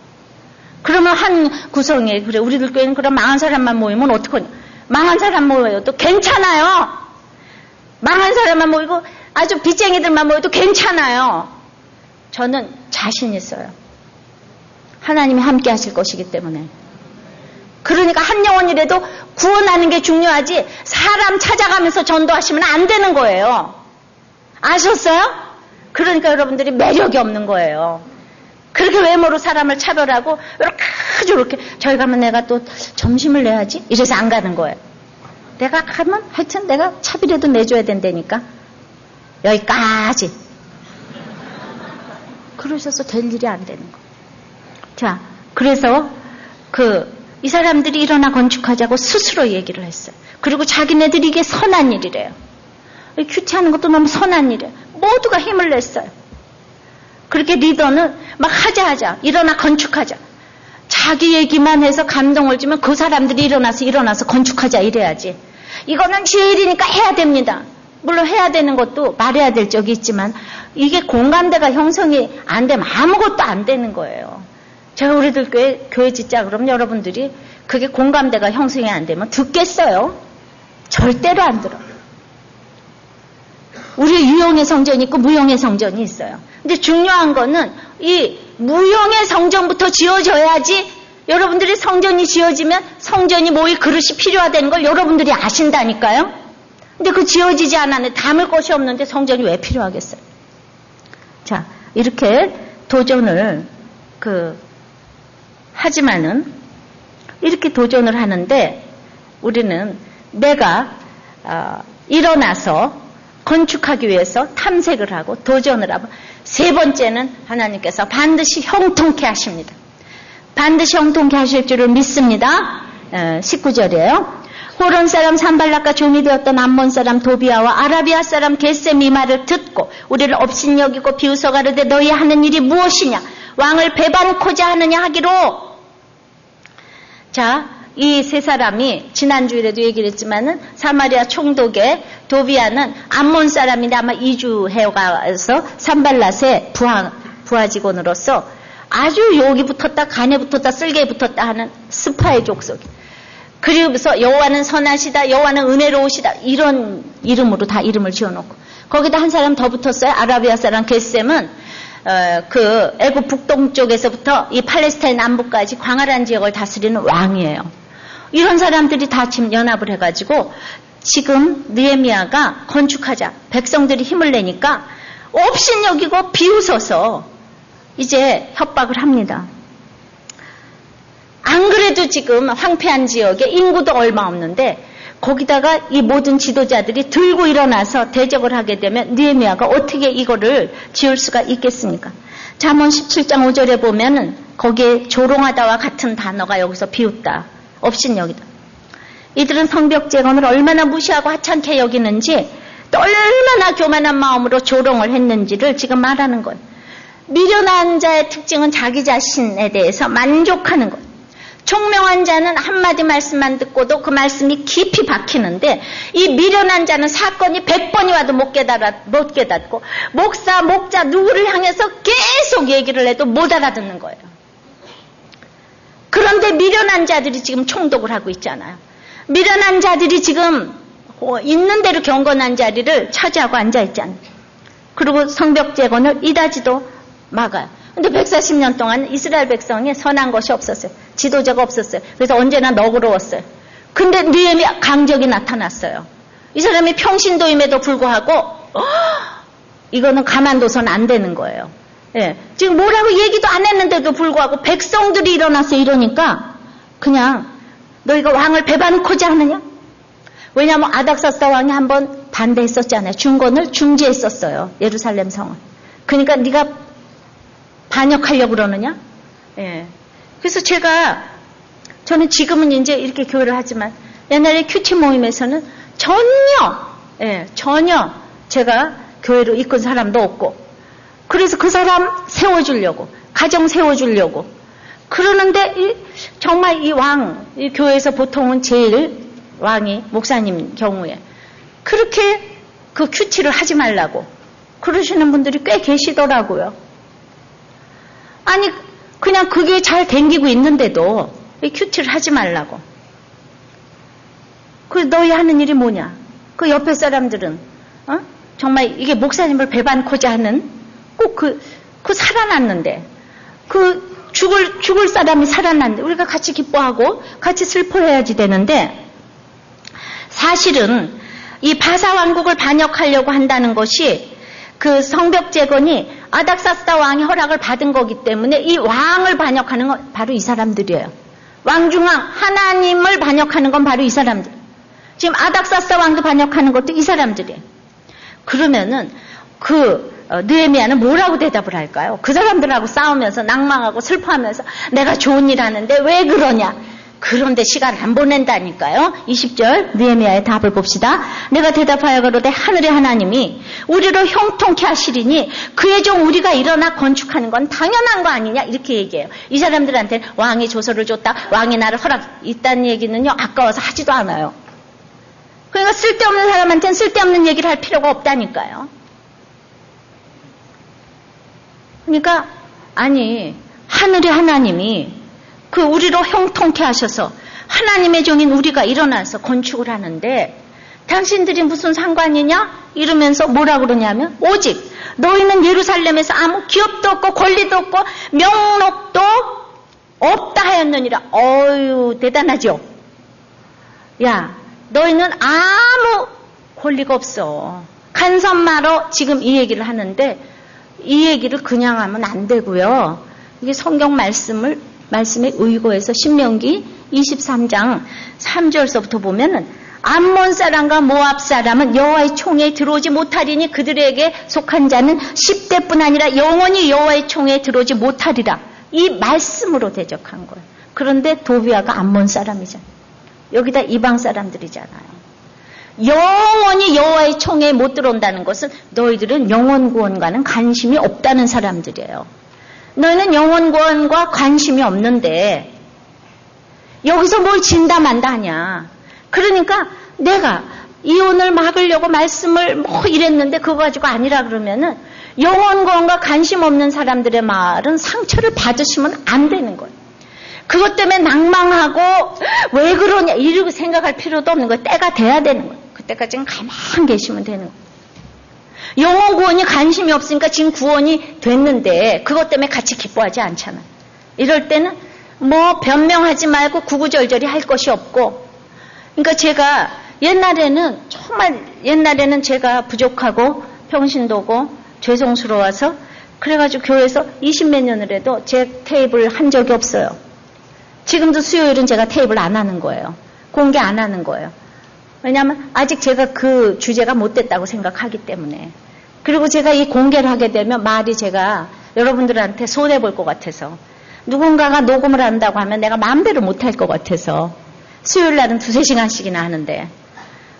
그러면 한 구성에 그래 우리들 교회는 그럼 망한 사람만 모이면 어떡하냐. 망한 사람 모여도 괜찮아요. 망한 사람만 모이고 아주 빚쟁이들만 모여도 괜찮아요. 저는 자신 있어요. 하나님이 함께 하실 것이기 때문에. 그러니까 한 영혼이라도 구원하는 게 중요하지 사람 찾아가면서 전도하시면 안 되는 거예요. 아셨어요? 그러니까 여러분들이 매력이 없는 거예요. 그렇게 외모로 사람을 차별하고 이렇게 저희 가면 내가 또 점심을 내야지 이래서 안 가는 거예요. 내가 가면 하여튼 내가 차비라도 내줘야 된다니까. 여기까지. 그러셔서 될 일이 안 되는 거예요. 자, 그래서 이 사람들이 일어나 건축하자고 스스로 얘기를 했어요. 그리고 자기네들이 이게 선한 일이래요. 큐티하는 것도 너무 선한 일이에요. 모두가 힘을 냈어요. 그렇게 리더는 막 하자. 일어나 건축하자. 자기 얘기만 해서 감동을 주면 그 사람들이 일어나서 건축하자 이래야지. 이거는 죄일이니까 해야 됩니다. 물론 해야 되는 것도 말해야 될 적이 있지만 이게 공감대가 형성이 안 되면 아무것도 안 되는 거예요. 제가 우리들 교회 짓자 그러면 여러분들이 그게 공감대가 형성이 안 되면 듣겠어요? 절대로 안 들어요. 우리 유형의 성전이 있고 무형의 성전이 있어요. 근데 중요한 거는 이 무형의 성전부터 지어져야지 여러분들이 성전이 지어지면 성전이 모일 그릇이 필요하다는 걸 여러분들이 아신다니까요. 근데 그 지어지지 않았는데 담을 것이 없는데 성전이 왜 필요하겠어요? 자, 이렇게 도전을 하지만은 이렇게 도전을 하는데 우리는 내가 일어나서 건축하기 위해서 탐색을 하고 도전을 하고 세 번째는 하나님께서 반드시 형통케 하십니다. 반드시 형통케 하실 줄을 믿습니다. 19절이에요. 호론 사람 산발락과 종이 되었던 암몬 사람 도비아와 아라비아 사람 겟셈 이 말을 듣고 우리를 업신여기고 비웃어 가르되 너희 하는 일이 무엇이냐 왕을 배반코자 하느냐 하기로. 자, 이 세 사람이 지난주에도 얘기를 했지만은 사마리아 총독의 도비아는 암몬 사람인데 아마 이주해가서 산발랏의 부하 직원으로서 아주 욕이 붙었다 간에 붙었다 쓸개에 붙었다 하는 스파의 족속. 그리고서 여호와는 선하시다 여호와는 은혜로우시다 이런 이름으로 다 이름을 지어놓고 거기다 한 사람 더 붙었어요. 아라비아 사람 겟셈은 그 애굽 북동쪽에서부터 이 팔레스타인 남부까지 광활한 지역을 다스리는 왕이에요. 이런 사람들이 다 지금 연합을 해가지고 지금 느헤미야가 건축하자 백성들이 힘을 내니까 업신여기고 비웃어서 이제 협박을 합니다. 안 그래도 지금 황폐한 지역에 인구도 얼마 없는데 거기다가 이 모든 지도자들이 들고 일어나서 대적을 하게 되면 느헤미야가 어떻게 이거를 지을 수가 있겠습니까? 잠언 17장 5절에 보면은 거기에 조롱하다와 같은 단어가 여기서 비웃다, 업신여기다. 이들은 성벽 재건을 얼마나 무시하고 하찮게 여기는지 또 얼마나 교만한 마음으로 조롱을 했는지를 지금 말하는 거예요. 미련한 자의 특징은 자기 자신에 대해서 만족하는 거예요. 총명한 자는 한마디 말씀만 듣고도 그 말씀이 깊이 박히는데 이 미련한 자는 사건이 100번이 와도 못 깨닫고 목사, 목자 누구를 향해서 계속 얘기를 해도 못 알아듣는 거예요. 그런데 미련한 자들이 지금 총독을 하고 있잖아요. 미련한 자들이 지금 있는 대로 경건한 자리를 차지하고 앉아있잖아요. 그리고 성벽 재건을 이다지도 막아요. 근데 140년 동안 이스라엘 백성에 선한 것이 없었어요. 지도자가 없었어요. 그래서 언제나 너그러웠어요. 근데 느헤미야 강적이 나타났어요. 이 사람이 평신도임에도 불구하고 이거는 가만둬서는 안 되는 거예요. 예, 지금 뭐라고 얘기도 안 했는데도 불구하고 백성들이 일어나서 이러니까 그냥 너희가 왕을 배반코자 하느냐? 왜냐하면 아닥사스다 왕이 한번 반대했었잖아요. 중건을 중지했었어요. 예루살렘 성을. 그러니까 네가 반역하려고 그러느냐? 예. 그래서 저는 지금은 이제 이렇게 교회를 하지만 옛날에 큐티 모임에서는 전혀 제가 교회로 이끈 사람도 없고 그래서 그 사람 세워주려고 가정 세워주려고 그러는데 정말 이 교회에서 보통은 제일 왕이 목사님 경우에 그렇게 그 큐티를 하지 말라고 그러시는 분들이 꽤 계시더라고요. 아니 그냥 그게 잘 댕기고 있는데도 이 큐티를 하지 말라고. 그 너희 하는 일이 뭐냐? 그 옆에 사람들은 정말 이게 목사님을 배반코자 하는 꼭 그 살아났는데 그 죽을 사람이 살아났는데 우리가 같이 기뻐하고 같이 슬퍼해야지 되는데 사실은 이 바사 왕국을 반역하려고 한다는 것이 그 성벽 재건이 아닥사스다 왕이 허락을 받은 거기 때문에 이 왕을 반역하는 건 바로 이 사람들이에요. 왕중왕 하나님을 반역하는 건 바로 이 사람들. 지금 아닥사스다 왕도 반역하는 것도 이 사람들이에요. 그러면은 느헤미야는 뭐라고 대답을 할까요? 그 사람들하고 싸우면서 낭망하고 슬퍼하면서 내가 좋은 일 하는데 왜 그러냐? 그런데 시간을 안 보낸다니까요. 20절 느헤미야의 답을 봅시다. 내가 대답하여 가로되 하늘의 하나님이 우리를 형통케 하시리니 그의 종 우리가 일어나 건축하는 건 당연한 거 아니냐 이렇게 얘기해요. 이 사람들한테 왕이 조서를 줬다, 왕이 나를 허락 있다는 얘기는요 아까워서 하지도 않아요. 그러니까 쓸데없는 사람한테는 쓸데없는 얘기를 할 필요가 없다니까요. 그러니까 아니 하늘의 하나님이 그 우리로 형통케 하셔서 하나님의 종인 우리가 일어나서 건축을 하는데 당신들이 무슨 상관이냐? 이러면서 뭐라 그러냐면 오직 너희는 예루살렘에서 아무 기업도 없고 권리도 없고 명록도 없다 하였느니라. 어유 대단하죠? 야 너희는 아무 권리가 없어. 간선마로 지금 이 얘기를 하는데 이 얘기를 그냥 하면 안 되고요. 이게 성경 말씀에 의거해서 신명기 23장 3절서부터 보면은 암몬 사람과 모압 사람은 여호와의 총회에 들어오지 못하리니 그들에게 속한 자는 10대뿐 아니라 영원히 여호와의 총회에 들어오지 못하리라. 이 말씀으로 대적한 거예요. 그런데 도비아가 암몬 사람이잖아요. 여기다 이방 사람들이잖아요. 영원히 여호와의 총회에 못 들어온다는 것은 너희들은 영원 구원과는 관심이 없다는 사람들이에요. 너희는 영원 구원과 관심이 없는데 여기서 뭘 진다만다 하냐. 그러니까 내가 이혼을 막으려고 말씀을 뭐 이랬는데 그거 가지고 아니라 그러면은 영원 구원과 관심 없는 사람들의 말은 상처를 받으시면 안 되는 거예요. 그것 때문에 낭망하고 왜 그러냐 이러고 생각할 필요도 없는 거예요. 때가 돼야 되는 거예요. 그때까지는 가만히 계시면 되는 거예요. 영원 구원이 관심이 없으니까 지금 구원이 됐는데 그것 때문에 같이 기뻐하지 않잖아요. 이럴 때는 뭐 변명하지 말고 구구절절히 할 것이 없고 그러니까 제가 정말 옛날에는 제가 부족하고 평신도고 죄송스러워서 그래가지고 교회에서 20몇 년을 해도 제 테이블 한 적이 없어요. 지금도 수요일은 제가 테이블 안 하는 거예요. 공개 안 하는 거예요. 왜냐하면 아직 제가 그 주제가 못 됐다고 생각하기 때문에. 그리고 제가 이 공개를 하게 되면 말이 제가 여러분들한테 손해볼 것 같아서 누군가가 녹음을 한다고 하면 내가 마음대로 못할 것 같아서 수요일 날은 2-3시간씩이나 하는데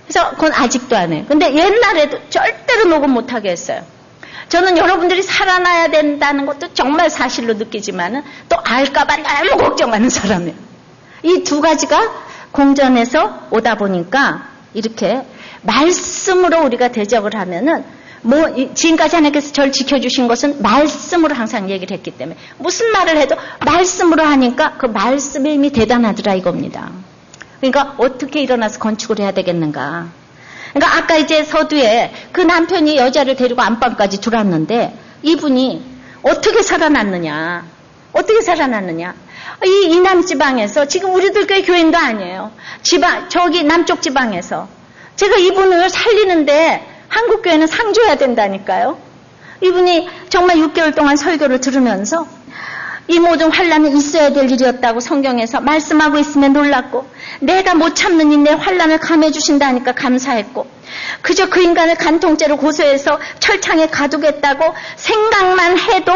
그래서 그건 아직도 안 해요. 근데 옛날에도 절대로 녹음 못하게 했어요. 저는 여러분들이 살아나야 된다는 것도 정말 사실로 느끼지만은 또 알까봐 너무 걱정하는 사람이에요. 이 두 가지가 공전에서 오다 보니까 이렇게 말씀으로 우리가 대적을 하면은 뭐 지금까지 하나님께서 저를 지켜주신 것은 말씀으로 항상 얘기를 했기 때문에 무슨 말을 해도 말씀으로 하니까 그 말씀의 힘이 대단하더라 이겁니다. 그러니까 어떻게 일어나서 건축을 해야 되겠는가. 그러니까 아까 이제 서두에 그 남편이 여자를 데리고 안방까지 들어왔는데 이분이 어떻게 살아났느냐. 이 이남 지방에서 지금 우리들 교인도 아니에요. 저기 남쪽 지방에서 제가 이분을 살리는데 한국 교회는 상 줘야 된다니까요. 이분이 정말 6개월 동안 설교를 들으면서 이 모든 환란은 있어야 될 일이었다고 성경에서 말씀하고 있으면 놀랐고 내가 못 참는 이 내 환란을 감해 주신다니까 감사했고 그저 그 인간을 간통죄로 고소해서 철창에 가두겠다고 생각만 해도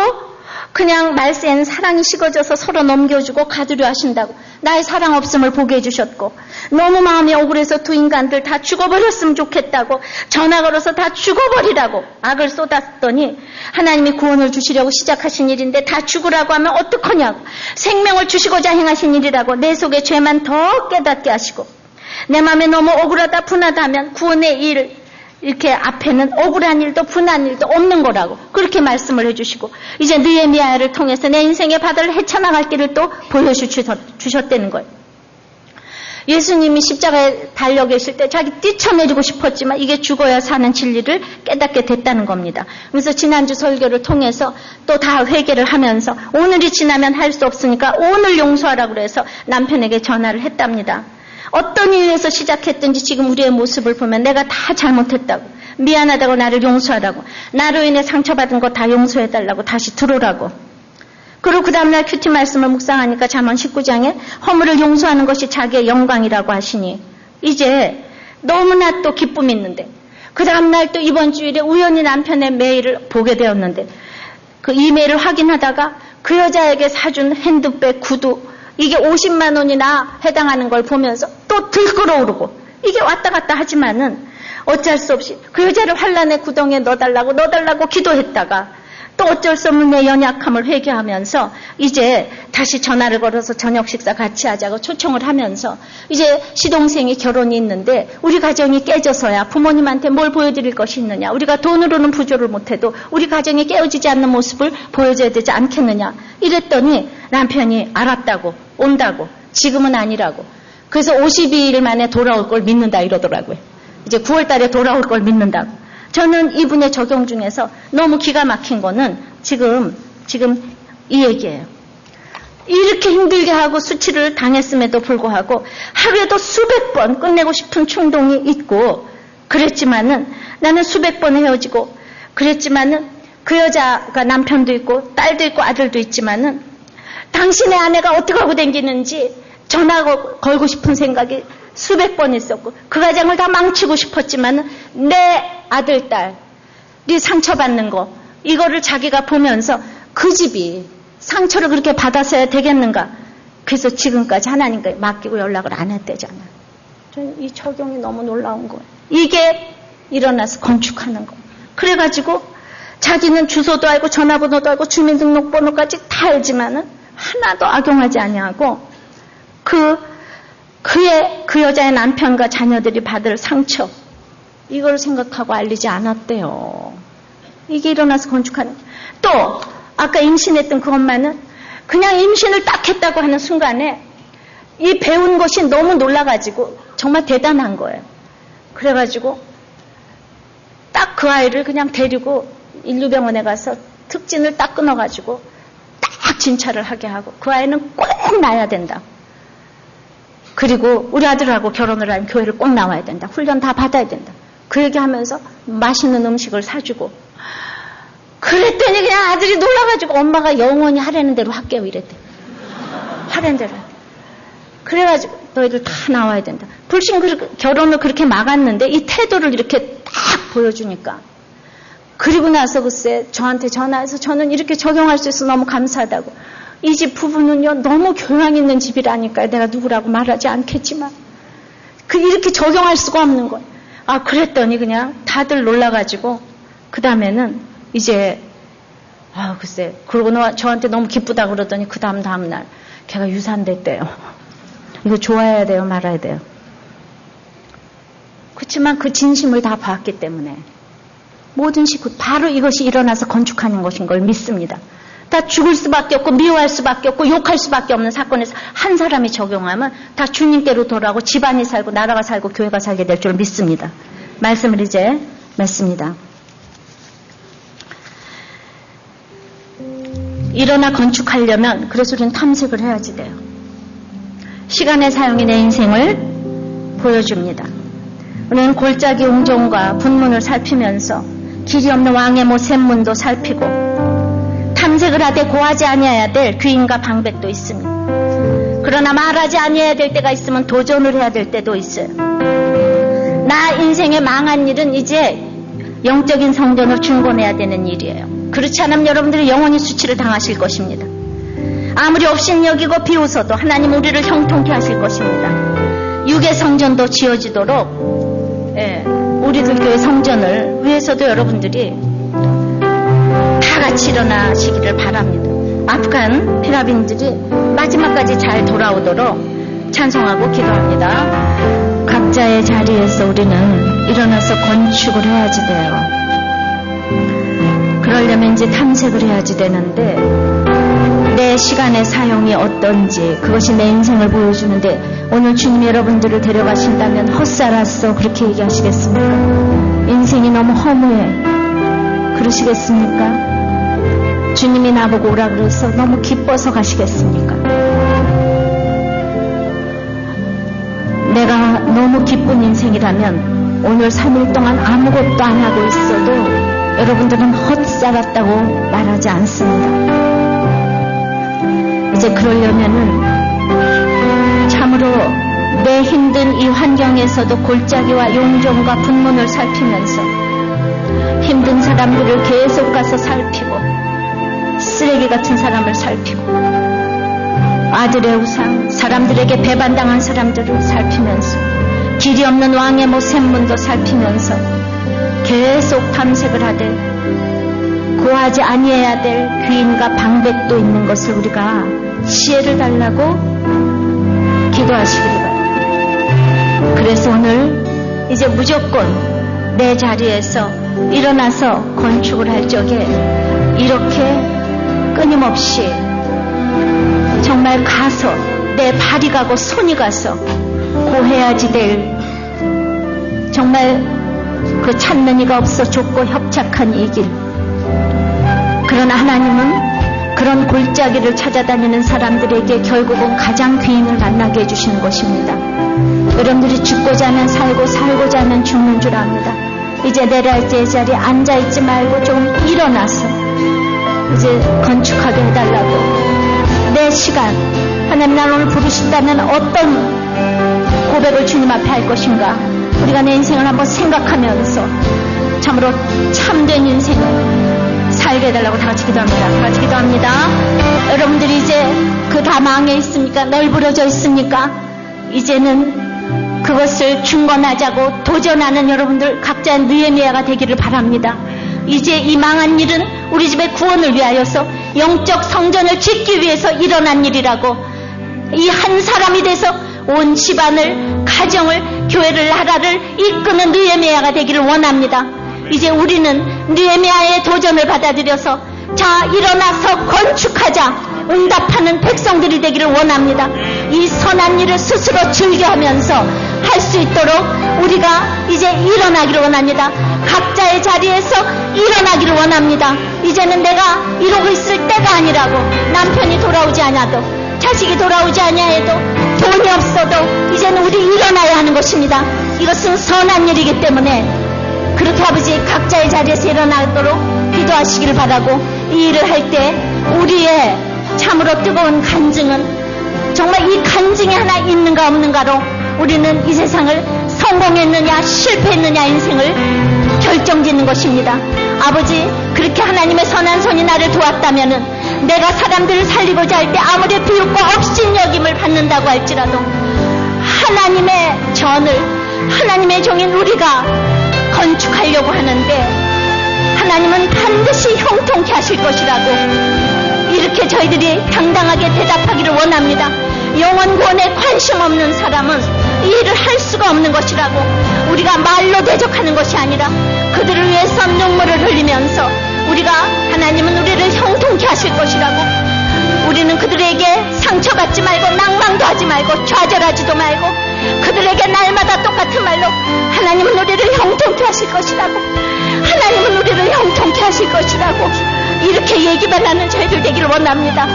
그냥 말세에는 사랑이 식어져서 서로 넘겨주고 가두려 하신다고 나의 사랑 없음을 보게 해주셨고 너무 마음이 억울해서 두 인간들 다 죽어버렸으면 좋겠다고 전화 걸어서 다 죽어버리라고 악을 쏟았더니 하나님이 구원을 주시려고 시작하신 일인데 다 죽으라고 하면 어떡하냐고 생명을 주시고자 행하신 일이라고 내 속에 죄만 더 깨닫게 하시고 내 마음에 너무 억울하다 분하다 하면 구원의 일 이렇게 앞에는 억울한 일도 분한 일도 없는 거라고 그렇게 말씀을 해주시고 이제 느헤미야를 통해서 내 인생의 바다를 헤쳐나갈 길을 또 보여주셨다는 거예요. 예수님이 십자가에 달려 계실 때 자기 뛰쳐내리고 싶었지만 이게 죽어야 사는 진리를 깨닫게 됐다는 겁니다. 그래서 지난주 설교를 통해서 또 다 회개를 하면서 오늘이 지나면 할 수 없으니까 오늘 용서하라고 그래서 남편에게 전화를 했답니다. 어떤 이유에서 시작했든지 지금 우리의 모습을 보면 내가 다 잘못했다고 미안하다고 나를 용서하라고 나로 인해 상처받은 거 다 용서해달라고 다시 들어오라고 그리고 그 다음날 큐티 말씀을 묵상하니까 잠언 19장에 허물을 용서하는 것이 자기의 영광이라고 하시니 이제 너무나 또 기쁨이 있는데 그 다음날 또 이번 주일에 우연히 남편의 메일을 보게 되었는데 그 이메일을 확인하다가 그 여자에게 사준 핸드백, 구두 이게 50만 원이나 해당하는 걸 보면서 또 들끓어오르고 이게 왔다 갔다 하지만은 어쩔 수 없이 그 여자를 환란의 구덩이에 넣어달라고 기도했다가 또 어쩔 수 없는 내 연약함을 회개하면서 이제 다시 전화를 걸어서 저녁 식사 같이 하자고 초청을 하면서 이제 시동생이 결혼이 있는데 우리 가정이 깨져서야 부모님한테 뭘 보여드릴 것이 있느냐. 우리가 돈으로는 부조를 못해도 우리 가정이 깨어지지 않는 모습을 보여줘야 되지 않겠느냐. 이랬더니 남편이 알았다고 온다고 지금은 아니라고. 그래서 52일 만에 돌아올 걸 믿는다 이러더라고요. 이제 9월 달에 돌아올 걸 믿는다고. 저는 이분의 적용 중에서 너무 기가 막힌 거는 지금 이 얘기예요. 이렇게 힘들게 하고 수치를 당했음에도 불구하고 하루에도 수백 번 끝내고 싶은 충동이 있고 그랬지만은 나는 수백 번 헤어지고 그랬지만은 그 여자가 남편도 있고 딸도 있고 아들도 있지만은 당신의 아내가 어떻게 하고 다니는지 전화 걸고 싶은 생각이 수백 번 있었고 그 가정을 다 망치고 싶었지만 내 아들, 딸이 상처받는 거 이거를 자기가 보면서 그 집이 상처를 그렇게 받았어야 되겠는가. 그래서 지금까지 하나님께 맡기고 연락을 안 했대잖아요. 저는 이 적용이 너무 놀라운 거예요. 이게 일어나서 건축하는 거. 그래가지고 자기는 주소도 알고 전화번호도 알고 주민등록번호까지 다 알지만은 하나도 악용하지 아니하고 그 여자의 남편과 자녀들이 받을 상처 이걸 생각하고 알리지 않았대요. 이게 일어나서 건축하는. 또 아까 임신했던 그 엄마는 그냥 임신을 딱 했다고 하는 순간에 이 배운 것이 너무 놀라가지고 정말 대단한 거예요. 그래가지고 딱 그 아이를 그냥 데리고 인류병원에 가서 특진을 딱 끊어가지고 딱 진찰을 하게 하고 그 아이는 꼭 낳아야 된다. 그리고 우리 아들하고 결혼을 하면 교회를 꼭 나와야 된다. 훈련 다 받아야 된다. 그 얘기하면서 맛있는 음식을 사주고 그랬더니 그냥 아들이 놀라가지고 엄마가 영원히 하라는 대로 할게요 이랬대. 하라는 대로. 그래가지고 너희들 다 나와야 된다. 불신 결혼을 그렇게 막았는데 이 태도를 이렇게 딱 보여주니까 그리고 나서 글쎄 저한테 전화해서 저는 이렇게 적용할 수 있어서 너무 감사하다고. 이 집 부부는요 너무 교양 있는 집이라니까요. 내가 누구라고 말하지 않겠지만 이렇게 적용할 수가 없는 거예요. 아 그랬더니 그냥 다들 놀라가지고 그 다음에는 이제 글쎄 그러고 저한테 너무 기쁘다 그러더니 그 다음날 걔가 유산됐대요. 이거 좋아해야 돼요 말아야 돼요. 그렇지만 그 진심을 다 봤기 때문에 모든 식구 바로 이것이 일어나서 건축하는 것인 걸 믿습니다. 다 죽을 수밖에 없고 미워할 수밖에 없고 욕할 수밖에 없는 사건에서 한 사람이 적용하면 다 주님께로 돌아오고 집안이 살고 나라가 살고 교회가 살게 될 줄 믿습니다. 말씀을 이제 맺습니다. 일어나 건축하려면 그래서 우리는 탐색을 해야지 돼요. 시간의 사용이 내 인생을 보여줍니다. 우리는 골짜기 웅정과 분문을 살피면서 길이 없는 왕의 모샘문도 살피고 탐색을 하되 고하지 아니해야 될 귀인과 방백도 있습니다. 그러나 말하지 아니해야 될 때가 있으면 도전을 해야 될 때도 있어요. 나 인생에 망한 일은 이제 영적인 성전을 중건해야 되는 일이에요. 그렇지 않으면 여러분들이 영원히 수치를 당하실 것입니다. 아무리 업신여기고 비웃어도 하나님 우리를 형통케 하실 것입니다. 육의 성전도 지어지도록 우리들 교회 성전을 위해서도 여러분들이 다 같이 일어나시기를 바랍니다. 아프간 피라민들이 마지막까지 잘 돌아오도록 찬송하고 기도합니다. 각자의 자리에서 우리는 일어나서 건축을 해야지 돼요. 그러려면 이제 탐색을 해야지 되는데 내 시간의 사용이 어떤지 그것이 내 인생을 보여주는데 오늘 주님이 여러분들을 데려가신다면 헛살았어 그렇게 얘기하시겠습니까? 인생이 너무 허무해 그러시겠습니까? 주님이 나보고 오라 그래서 너무 기뻐서 가시겠습니까? 내가 너무 기쁜 인생이라면 오늘 3일 동안 아무것도 안 하고 있어도 여러분들은 헛살았다고 말하지 않습니다. 이제 그러려면은 참으로 내 힘든 이 환경에서도 골짜기와 용종과 분문을 살피면서 힘든 사람들을 계속 가서 살피고 쓰레기 같은 사람을 살피고 아들의 우상, 사람들에게 배반당한 사람들을 살피면서 길이 없는 왕의 모샘문도 살피면서 계속 탐색을 하되 구하지 아니해야 될 귀인과 방백도 있는 것을 우리가 지혜를 달라고 기도하시기를 바랍니다. 그래서 오늘 이제 무조건 내 자리에서 일어나서 건축을 할 적에 이렇게 끊임없이 정말 가서 내 발이 가고 손이 가서 고해야지 될 정말 그 찾는 이가 없어 좁고 협착한 이 길. 그러나 하나님은 그런 골짜기를 찾아다니는 사람들에게 결국은 가장 귀인을 만나게 해주시는 것입니다. 여러분들이 죽고자 하면 살고 살고자 하면 죽는 줄 압니다. 이제 내려할 때 자리에 앉아있지 말고 조금 일어나서 이제 건축하게 해달라고 내 시간 하나님 나를 오늘 부르신다면 어떤 고백을 주님 앞에 할 것인가 우리가 내 인생을 한번 생각하면서 참으로 참된 인생을 살게 해달라고 다 같이 기도합니다. 다 같이 기도합니다. 여러분들이 이제 그 다 망해 있습니까? 널브러져 있습니까? 이제는 그것을 중건하자고 도전하는 여러분들 각자의 느헤미야가 되기를 바랍니다. 이제 이 망한 일은 우리 집의 구원을 위하여서 영적 성전을 짓기 위해서 일어난 일이라고 이 한 사람이 돼서 온 집안을 가정을 교회를 나라를 이끄는 느헤미야가 되기를 원합니다. 이제 우리는 느헤미야의 도전을 받아들여서 자 일어나서 건축하자 응답하는 백성들이 되기를 원합니다. 이 선한 일을 스스로 즐겨하면서 할 수 있도록 우리가 이제 일어나기를 원합니다. 각자의 자리에서 일어나기를 원합니다. 이제는 내가 이러고 있을 때가 아니라고 남편이 돌아오지 않아도 자식이 돌아오지 아니해도 돈이 없어도 이제는 우리 일어나야 하는 것입니다. 이것은 선한 일이기 때문에 그렇게 아버지 각자의 자리에서 일어나도록 기도하시기를 바라고 이 일을 할 때 우리의 참으로 뜨거운 간증은 정말 이 간증이 하나 있는가 없는가로 우리는 이 세상을 성공했느냐 실패했느냐 인생을 결정짓는 것입니다. 아버지 그렇게 하나님의 선한 손이 나를 도왔다면은 내가 사람들을 살리고자 할 때 아무리 비웃고 업신여김을 받는다고 할지라도 하나님의 전을 하나님의 종인 우리가 건축하려고 하는데 하나님은 반드시 형통케 하실 것이라고 이렇게 저희들이 당당하게 대답하기를 원합니다. 영원 구원에 관심 없는 사람은 이 일을 할 수가 없는 것이라고 우리가 말로 대적하는 것이 아니라 그들을 위해서 눈물을 흘리면서 우리가 하나님은 우리를 형통케 하실 것이라고 우리는 그들에게 상처받지 말고 낭망도 하지 말고 좌절하지도 말고 그들에게 날마다 똑같은 말로 하나님은 우리를 형통케 하실 것이라고 하나님은 우리를 형통케 하실 것이라고 이렇게 얘기만 하는 저희들 되기를 원합니다.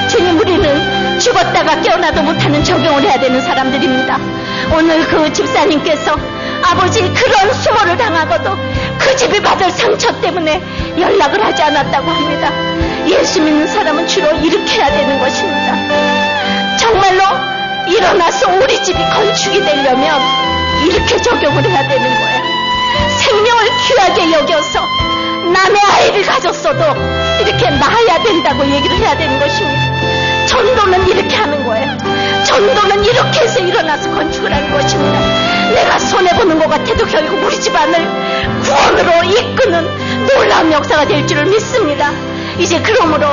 주님 우리는 죽었다가 깨어나도 못하는 적용을 해야 되는 사람들입니다. 오늘 그 집사님께서 아버지 그런 수모를 당하고도 그 집이 받을 상처 때문에 연락을 하지 않았다고 합니다. 예수 믿는 사람은 주로 이렇게 해야 되는 것입니다. 정말로 일어나서 우리 집이 건축이 되려면 이렇게 적용을 해야 되는 거예요. 생명을 귀하게 여겨서 남의 아이를 가졌어도 이렇게 낳아야 된다고 얘기를 해야 되는 것입니다. 전도는 이렇게 하는 거예요. 전도는 이렇게 해서 일어나서 건축을 하는 것입니다. 내가 손해보는 것 같아도 결국 우리 집안을 구원으로 이끄는 놀라운 역사가 될 줄을 믿습니다. 이제 그러므로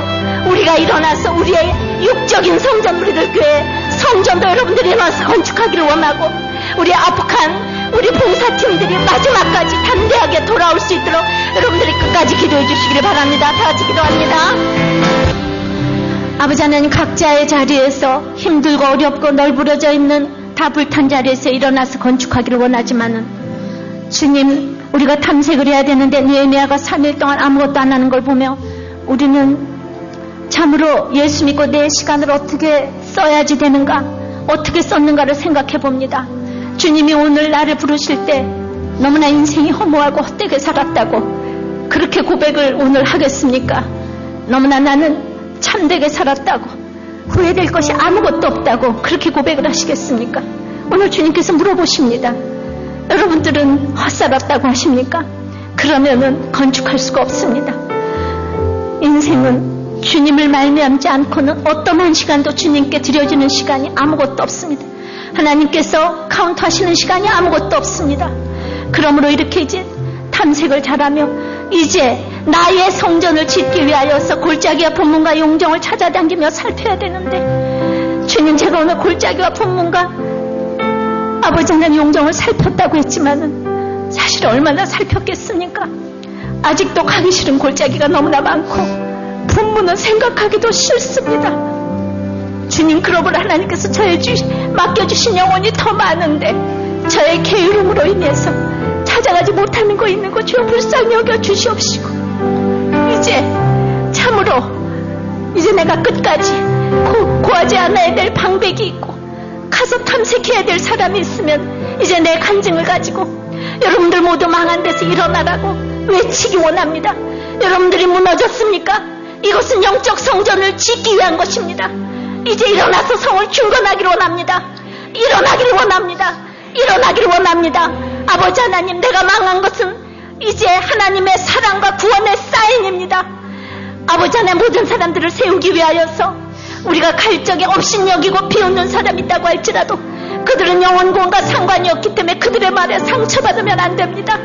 우리가 일어나서 우리의 육적인 성전 우리들 교회 성전도 여러분들이 일어나서 건축하기를 원하고 우리 아프간 우리 봉사팀들이 마지막까지 담대하게 돌아올 수 있도록 여러분들이 끝까지 기도해 주시기를 바랍니다. 다 같이 기도합니다. 아버지 하나님 각자의 자리에서 힘들고 어렵고 널브러져 있는 다 불탄 자리에서 일어나서 건축하기를 원하지만은 주님 우리가 탐색을 해야 되는데 느헤미야가 3일 동안 아무것도 안 하는 걸 보며 우리는 참으로 예수 믿고 내 시간을 어떻게 써야지 되는가 어떻게 썼는가를 생각해 봅니다. 주님이 오늘 나를 부르실 때 너무나 인생이 허무하고 헛되게 살았다고 그렇게 고백을 오늘 하겠습니까? 너무나 나는 참되게 살았다고 후회될 것이 아무것도 없다고 그렇게 고백을 하시겠습니까? 오늘 주님께서 물어보십니다. 여러분들은 헛살았다고 하십니까? 그러면은 건축할 수가 없습니다. 인생은 주님을 말미암지 않고는 어떤 한 시간도 주님께 드려지는 시간이 아무것도 없습니다. 하나님께서 카운트하시는 시간이 아무것도 없습니다. 그러므로 이렇게 이제 탐색을 잘하며 이제 나의 성전을 짓기 위하여서 골짜기와 분문과 용정을 찾아다니며 살펴야 되는데, 주님, 제가 오늘 골짜기와 분문과 아버지 하나님 용정을 살폈다고 했지만은 사실 얼마나 살폈겠습니까? 아직도 가기 싫은 골짜기가 너무나 많고 분문은 생각하기도 싫습니다. 주님, 그러므로 하나님께서 맡겨주신 영혼이 더 많은데 저의 게으름으로 인해서 찾아가지 못하는 거 있는 거 주여 불쌍히 여겨 주시옵시고, 이제 참으로 이제 내가 끝까지 구하지 않아야 될 방백이 있고 가서 탐색해야 될 사람이 있으면 이제 내 간증을 가지고 여러분들 모두 망한 데서 일어나라고 외치기 원합니다. 여러분들이 무너졌습니까? 이것은 영적 성전을 짓기 위한 것입니다. 이제 일어나서 성을 중건하기를 원합니다. 일어나기를 원합니다. 일어나기를 원합니다. 아버지 하나님, 내가 망한 것은 이제 하나님의 사랑과 구원의 사인입니다. 아버지 하나님, 모든 사람들을 세우기 위하여서 우리가 갈 적에 업신여기고 비웃는 사람이 있다고 할지라도 그들은 영혼구원과 상관이 없기 때문에 그들의 말에 상처받으면 안 됩니다.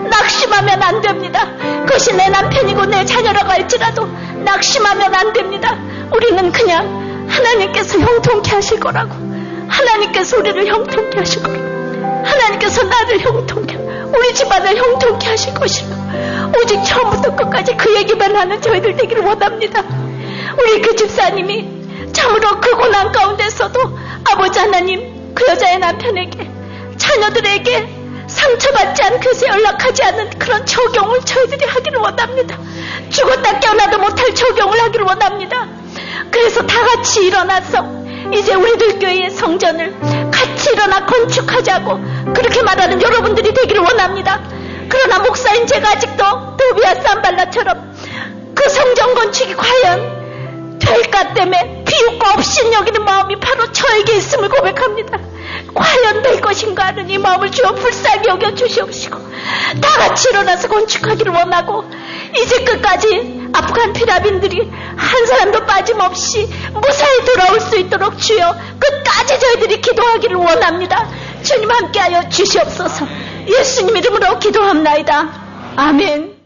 낙심하면 안 됩니다. 그것이 내 남편이고 내 자녀라고 할지라도 낙심하면 안 됩니다. 우리는 그냥 하나님께서 형통케 하실 거라고, 하나님께서 우리를 형통케 하실 거라고, 하나님께서 나를 형통케, 우리 집안을 형통케 하실 것이고, 오직 처음부터 끝까지 그 얘기만 하는 저희들 되기를 원합니다. 우리 그 집사님이 참으로 그 고난 가운데서도 아버지 하나님, 그 여자의 남편에게, 자녀들에게 상처받지 않고 해서 연락하지 않는 그런 적용을 저희들이 하기를 원합니다. 죽었다 깨어나도 못할 적용을 하기를 원합니다. 그래서 다 같이 일어나서 이제 우리들 교회의 성전을 같이 일어나 건축하자고 그렇게 말하는 여러분들이 되기를 원합니다. 그러나 목사인 제가 아직도 도비아 산발라처럼 그 성전 건축이 과연 될까 때문에 비웃고 업신여기는 마음이 바로 저에게 있음을 고백합니다. 과연 될 것인가 하는 이 마음을 주여 불쌍히 여겨 주시옵시고, 다 같이 일어나서 건축하기를 원하고, 이제 끝까지 아프간 피라민들이 한 사람도 빠짐없이 무사히 돌아올 수 있도록 주여 끝까지 저희들이 기도하기를 원합니다. 주님 함께하여 주시옵소서. 예수님 이름으로 기도합나이다. 아멘.